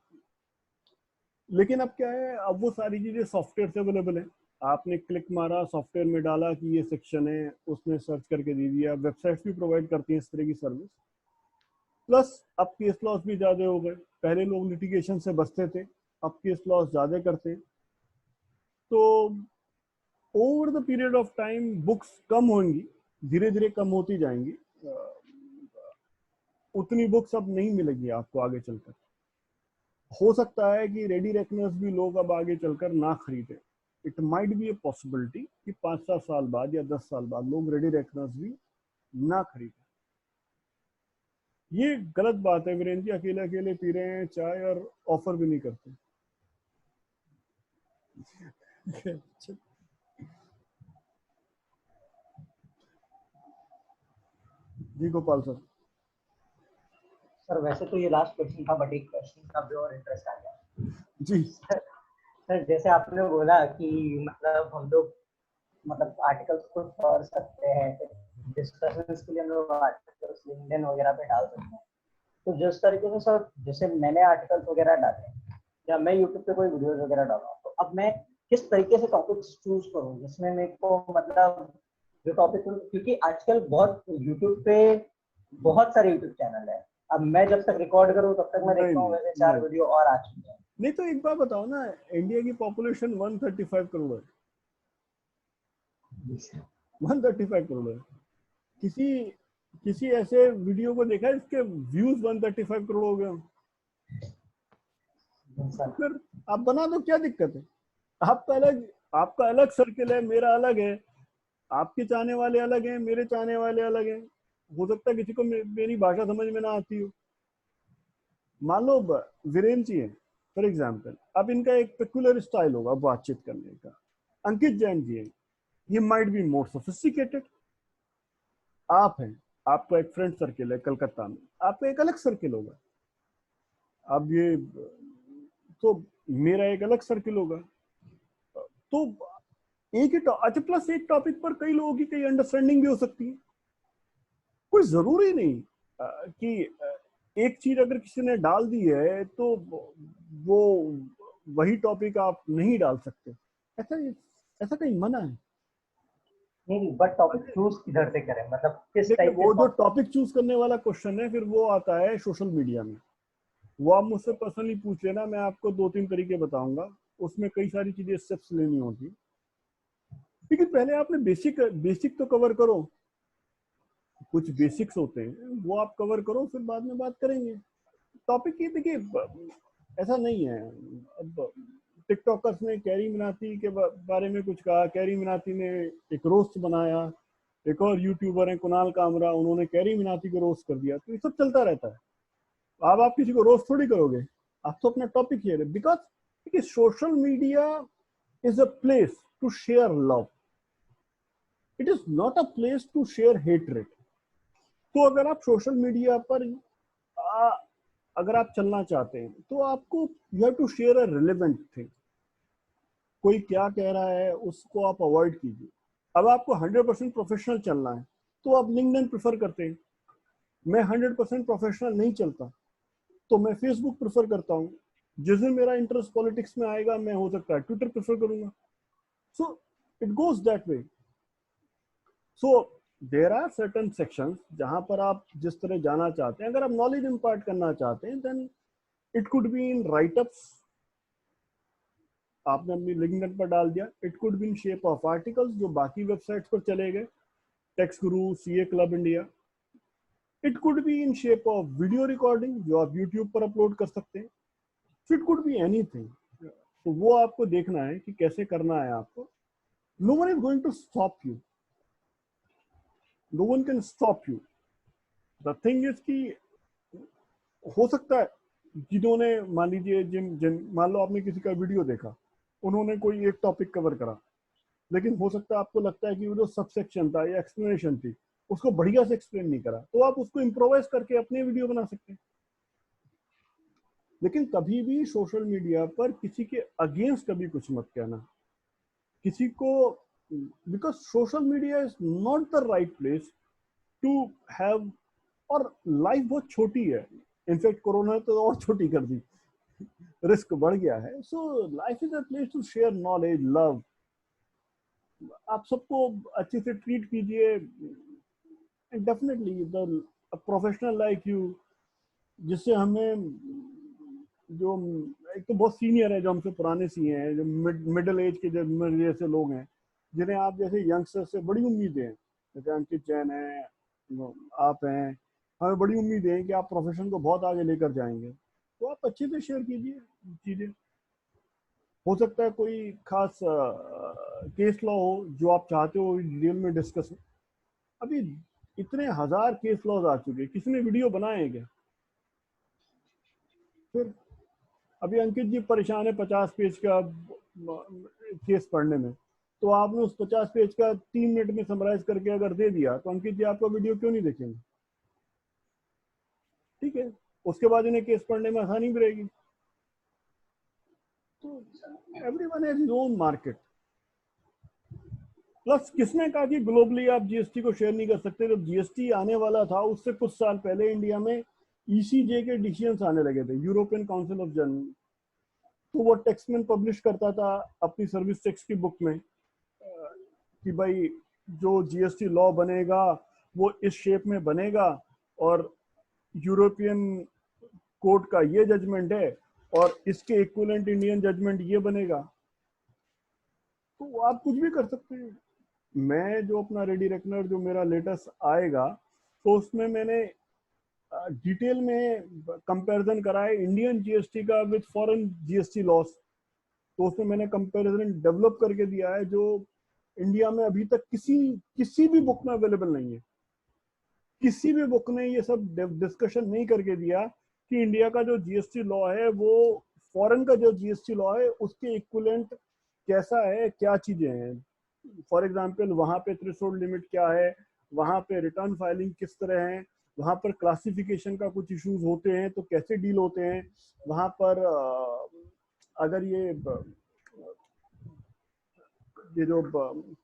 लेकिन अब क्या है, अब वो सारी चीजें सॉफ्टवेयर से अवेलेबल है। आपने क्लिक मारा, सॉफ्टवेयर में डाला कि ये सेक्शन है, उसने सर्च करके दे दिया। वेबसाइट्स भी प्रोवाइड करती हैं इस तरह की सर्विस। प्लस अब केस लॉस भी ज्यादा हो गए। पहले लोग लिटिगेशन से बचते थे, अब केस लॉस ज्यादा करते हैं। तो over the period of time books कम होंगी, धीरे धीरे कम होती जाएंगी। उतनी बुक्स अब नहीं मिलेगी आपको आगे चलकर। हो सकता है कि रेडी रेकनर्स भी लोग अब आगे चलकर ना खरीदे। It might be a possibility कि 5-7 साल बाद या 10 साल बाद लोग रेडी रेकनर्स भी ना खरीदे। ये गलत बात है वीरेंद्र जी, अकेले अकेले पी रहे हैं चाय और ऑफर भी नहीं करते। जी गोपाल सर। सर वैसे तो ये लास्ट क्वेश्चन था, बट एक क्वेश्चन का भी और इंटरेस्ट आ गया। जी सर जैसे आपने बोला कि मतलब हम लोग मतलब आर्टिकल्स को पढ़ सकते हैं, डिस्कशंस के लिए हम लोग आर्टिकल्स लिंक्डइन वगैरह पे डाल सकते हैं। तो जिस तरीके से सर, जैसे मैंने आर्टिकल्स वगैरह डाले या मैं यूट्यूब पे कोई वीडियोस वगैरह डाला हूं, तो अब मैं किस तरीके से टॉपिक्स चूज करूं जिसमें मेरे को मतलब जो टॉपिक, क्योंकि आजकल बहुत यूट्यूब पे बहुत सारे यूट्यूब चैनल है। अब मैं जब तक रिकॉर्ड करूं तब तक मैं देखता हूँ वैसे 4 वीडियो और आ चुके हैं। नहीं तो एक बात बताओ ना, इंडिया की पॉपुलेशन 135 करोड़ है। 135 करोड़ है। किसी किसी ऐसे वीडियो को देखा है इसके व्यूज 135 करोड़ हो गए? फिर आप बना दो, क्या दिक्कत है? आपका अलग सर्किल है, मेरा अलग है। आपके चाहने वाले अलग हैं, मेरे चाहने वाले अलग हैं। हो सकता है किसी को मेरी भाषा समझ में ना आती हो। मान लो वीरेंद्र जी है फॉर एग्जाम्पल, अब इनका एक पेक्युलर स्टाइल होगा बातचीत करने का। अंकित जैन जी है, ये माइट बी मोर सोफिस्टिकेटेड। आप हैं, आपका एक फ्रेंड सर्किल है कलकत्ता में, आपका एक अलग सर्किल होगा। अब ये तो मेरा एक अलग सर्किल होगा। तो एक ही अच्छा, प्लस एक टॉपिक पर कई लोगों की कई अंडरस्टैंडिंग भी हो सकती है। कोई जरूरी नहीं कि एक चीज अगर किसी ने डाल दी है तो वो वही टॉपिक आप नहीं डाल सकते। ऐसा ऐसा कहीं मना है? नहीं, बट टॉपिक चूज किधर से करें, मतलब किस देखिए, टाइप वो के जो टॉपिक चूज करने वाला क्वेश्चन है, फिर वो आता है सोशल मीडिया में। वो आप मुझसे पर्सनली पूछ लेना, मैं आपको 2-3 तरीके बताऊंगा। उसमें कई सारी चीजें स्टेप्स लेनी होती। लेकिन पहले आपने बेसिक तो कवर करो। कुछ बेसिक्स होते हैं वो आप कवर करो, फिर बाद में बात करेंगे। टॉपिक ये देखिए, ऐसा नहीं है। अब टिकटॉकर्स ने कैरी मिनाती के बारे में कुछ कहा, कैरी मिनाती ने एक रोस्ट बनाया। एक और यूट्यूबर है कुणाल कामरा, उन्होंने कैरी मिनाती को रोस्ट कर दिया। तो ये सब चलता रहता है। अब आप किसी को रोस्ट थोड़ी करोगे, आप तो अपना टॉपिक ही है। बिकॉज देखिए, social media is a place to share love, it is not a place to share hatred. तो अगर आप सोशल मीडिया पर अगर आप चलना चाहते हैं तो आपको you have to share a relevant thing. कोई क्या कह रहा है उसको आप अवॉइड कीजिए। अब आपको 100% प्रोफेशनल चलना है तो आप लिंक्डइन प्रेफर करते हैं। मैं 100% प्रोफेशनल नहीं चलता तो मैं फेसबुक प्रेफर करता हूँ। जिस दिन मेरा इंटरेस्ट पॉलिटिक्स में आएगा, मैं हो सकता है ट्विटर प्रेफर करूंगा। So it goes that way. So there are certain sections जहां पर आप जिस तरह जाना चाहते हैं। अगर आप नॉलेज इंपार्ट करना चाहते हैं then it could be in writeups, आपने अपनी लिंक्डइन पर डाल दिया। It could be in shape of articles जो बाकी वेबसाइट्स पर चले गए, TaxGuru, CA Club India. It could be in shape of video recording जो आप यूट्यूब पर अपलोड कर सकते हैं। So it could be anything. तो वो आपको देखना है कि कैसे करना है आपको। No one is going to stop you. No one can stop you. The thing is कि हो सकता है जिन्होंने मान लीजिए जिन मान लो आपने किसी का वीडियो देखा, उन्होंने कोई एक टॉपिक कवर करा, लेकिन हो सकता है आपको लगता है कि वो जो सबसेक्शन था या एक्सप्लेनेशन थी उसको बढ़िया से एक्सप्लेन नहीं करा, तो आप उसको इम्प्रोवाइज करके अपने वीडियो बना सकते हैं। लेकिन कभी भी सोशल मीडिया पर किसी के अगेंस्ट कभी कुछ मत कहना, किसी को, because social media is not the right place to have, और लाइफ बहुत छोटी है। इनफैक्ट कोरोना तो और छोटी कर दी, रिस्क बढ़ गया है। So life is a place to share knowledge, love. आप सबको अच्छे से ट्रीट कीजिए। Definitely the professional like you, जिससे हमें जो एक तो बहुत सीनियर है, जो हमसे पुराने सी हैं, जो मिडिल एज के जो मेरे जैसे लोग हैं, जिन्हें आप जैसे यंगस्टर से बड़ी उम्मीदें हैं, जैसे अंकित जैन है, आप हैं, हमें बड़ी उम्मीदें हैं कि आप प्रोफेशन को बहुत आगे लेकर जाएंगे, तो आप अच्छे से शेयर कीजिए चीज़ें। हो सकता है कोई खास केस लॉ हो जो आप चाहते हो डिटेल में डिस्कस हो। अभी इतने हजार केस लॉज आ चुके, किसी ने वीडियो बनाए क्या? फिर अभी अंकित जी परेशान है 50 पेज का केस पढ़ने में, तो आपने उस 50 पेज का 3 मिनट में समराइज करके अगर दे दिया, तो अंकित जी आपका वीडियो क्यों नहीं देखेंगे? ठीक है, उसके बाद इन्हें केस पढ़ने में आसानी भी रहेगी। तो everyone has his own market. Plus किसने कहा कि ग्लोबली आप जीएसटी को शेयर नहीं कर सकते? जब जीएसटी आने वाला था उससे कुछ साल पहले इंडिया में ईसीजे के डिसीजंस आने लगे थे, यूरोपियन काउंसिल ऑफ जर्नल। तो वो टेक्समैन पब्लिश करता था अपनी सर्विस टैक्स की बुक में कि भाई जो जीएसटी लॉ बनेगा वो इस शेप में बनेगा, और यूरोपियन कोर्ट का ये जजमेंट है, और इसके इक्विवेलेंट इंडियन जजमेंट ये बनेगा। तो आप कुछ भी कर सकते हैं। मैं जो अपना रेडी रेकनर जो मेरा लेटेस्ट आएगा, तो उसमें मैंने डिटेल में कंपैरिजन करा है इंडियन जीएसटी का विद फॉरेन जीएसटी लॉस। तो उसमें मैंने कंपैरिजन डेवलप करके दिया है जो इंडिया में अभी तक किसी भी बुक में अवेलेबल नहीं है। किसी भी बुक ने ये सब डिस्कशन नहीं करके दिया कि इंडिया का जो जीएसटी लॉ है वो फॉरेन का जो जीएसटी लॉ है उसके इक्विवेलेंट कैसा है, क्या चीजें हैं। फॉर एग्जांपल वहां पे थ्रेशोल्ड लिमिट क्या है, वहां पे रिटर्न फाइलिंग किस तरह है, वहां पर क्लासिफिकेशन का कुछ इश्यूज होते हैं तो कैसे डील होते हैं, वहां पर अगर ये जो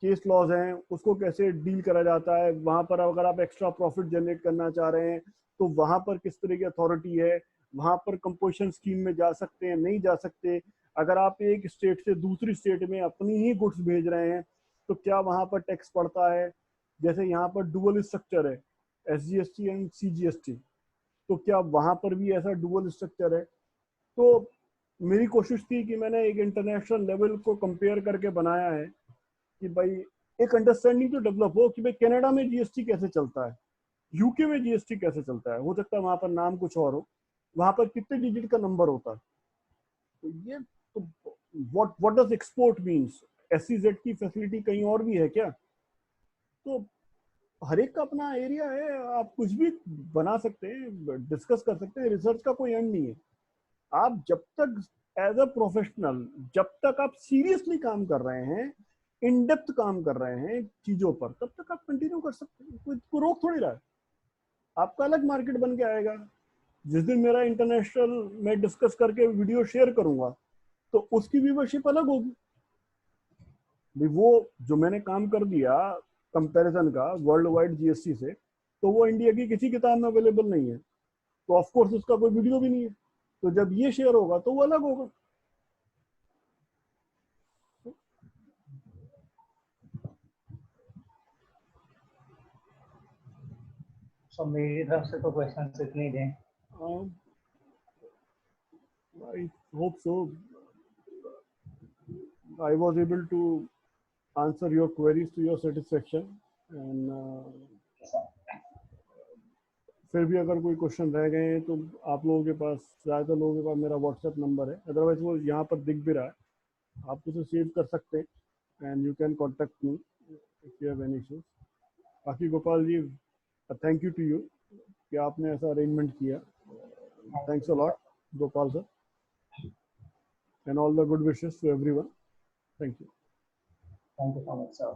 केस लॉज हैं उसको कैसे डील करा जाता है, वहां पर अगर आप एक्स्ट्रा प्रॉफिट जनरेट करना चाह रहे हैं तो वहां पर किस तरह की अथॉरिटी है, वहां पर कंपोजिशन स्कीम में जा सकते हैं नहीं जा सकते, अगर आप एक स्टेट से दूसरी स्टेट में अपनी ही गुड्स भेज रहे हैं तो क्या वहां पर टैक्स पड़ता है। जैसे यहाँ पर डुअल स्ट्रक्चर है, एसजीएसटी एंड सीजीएसटी, तो क्या वहां पर भी ऐसा डुअल स्ट्रक्चर है? तो मेरी कोशिश थी कि मैंने एक इंटरनेशनल लेवल को कंपेयर करके बनाया है कि भाई एक अंडरस्टैंडिंग तो डेवलप हो कि भाई कनाडा में जीएसटी कैसे चलता है, यूके में जीएसटी कैसे चलता है। हो सकता है वहां पर नाम कुछ और हो, वहां पर कितने डिजिट का नंबर होता है। तो ये तो what does export means, SEZ की फैसिलिटी कहीं और भी है क्या? तो हर एक का अपना एरिया है, आप कुछ भी बना सकते हैं, डिस्कस कर सकते हैं, रिसर्च का कोई एंड नहीं है। आप जब तक एज अ प्रोफेशनल, जब तक आप सीरियसली काम कर रहे हैं, इन डेप्थ काम कर रहे हैं चीजों पर, तब तक आप कंटिन्यू कर सकते हैं, कोई रोक थोड़ी रहा है। आपका अलग मार्केट बन के आएगा। जिस दिन मेरा इंटरनेशनल मैं डिस्कस करके वीडियो शेयर करूंगा तो उसकी व्यूवरशिप अलग होगी। वो जो मैंने काम कर दिया कंपैरिजन का वर्ल्ड वाइड जीएसटी से, तो वो इंडिया की किसी किताब में अवेलेबल नहीं है, तो ऑफ कोर्स उसका कोई वीडियो भी नहीं है। तो जब ये शेयर होगा तो वो अलग होगा। सो मेरी तरफ से तो क्वेश्चन इतने ही थे। I hope so. I was able to answer your queries to your satisfaction, and फिर भी अगर कोई क्वेश्चन रह गए हैं तो आप लोगों के पास, ज़्यादातर लोगों के पास मेरा व्हाट्सएप नंबर है, अदरवाइज वो यहाँ पर दिख भी रहा है, आप उसे सेव कर सकते हैं, and you can contact me if you have any issues. बाकी Gopal ji, thank you to you कि आपने ऐसा अरेंजमेंट किया. Thanks a lot Gopal sir, and all the good wishes to everyone. Thank you. Thank you so much, sir.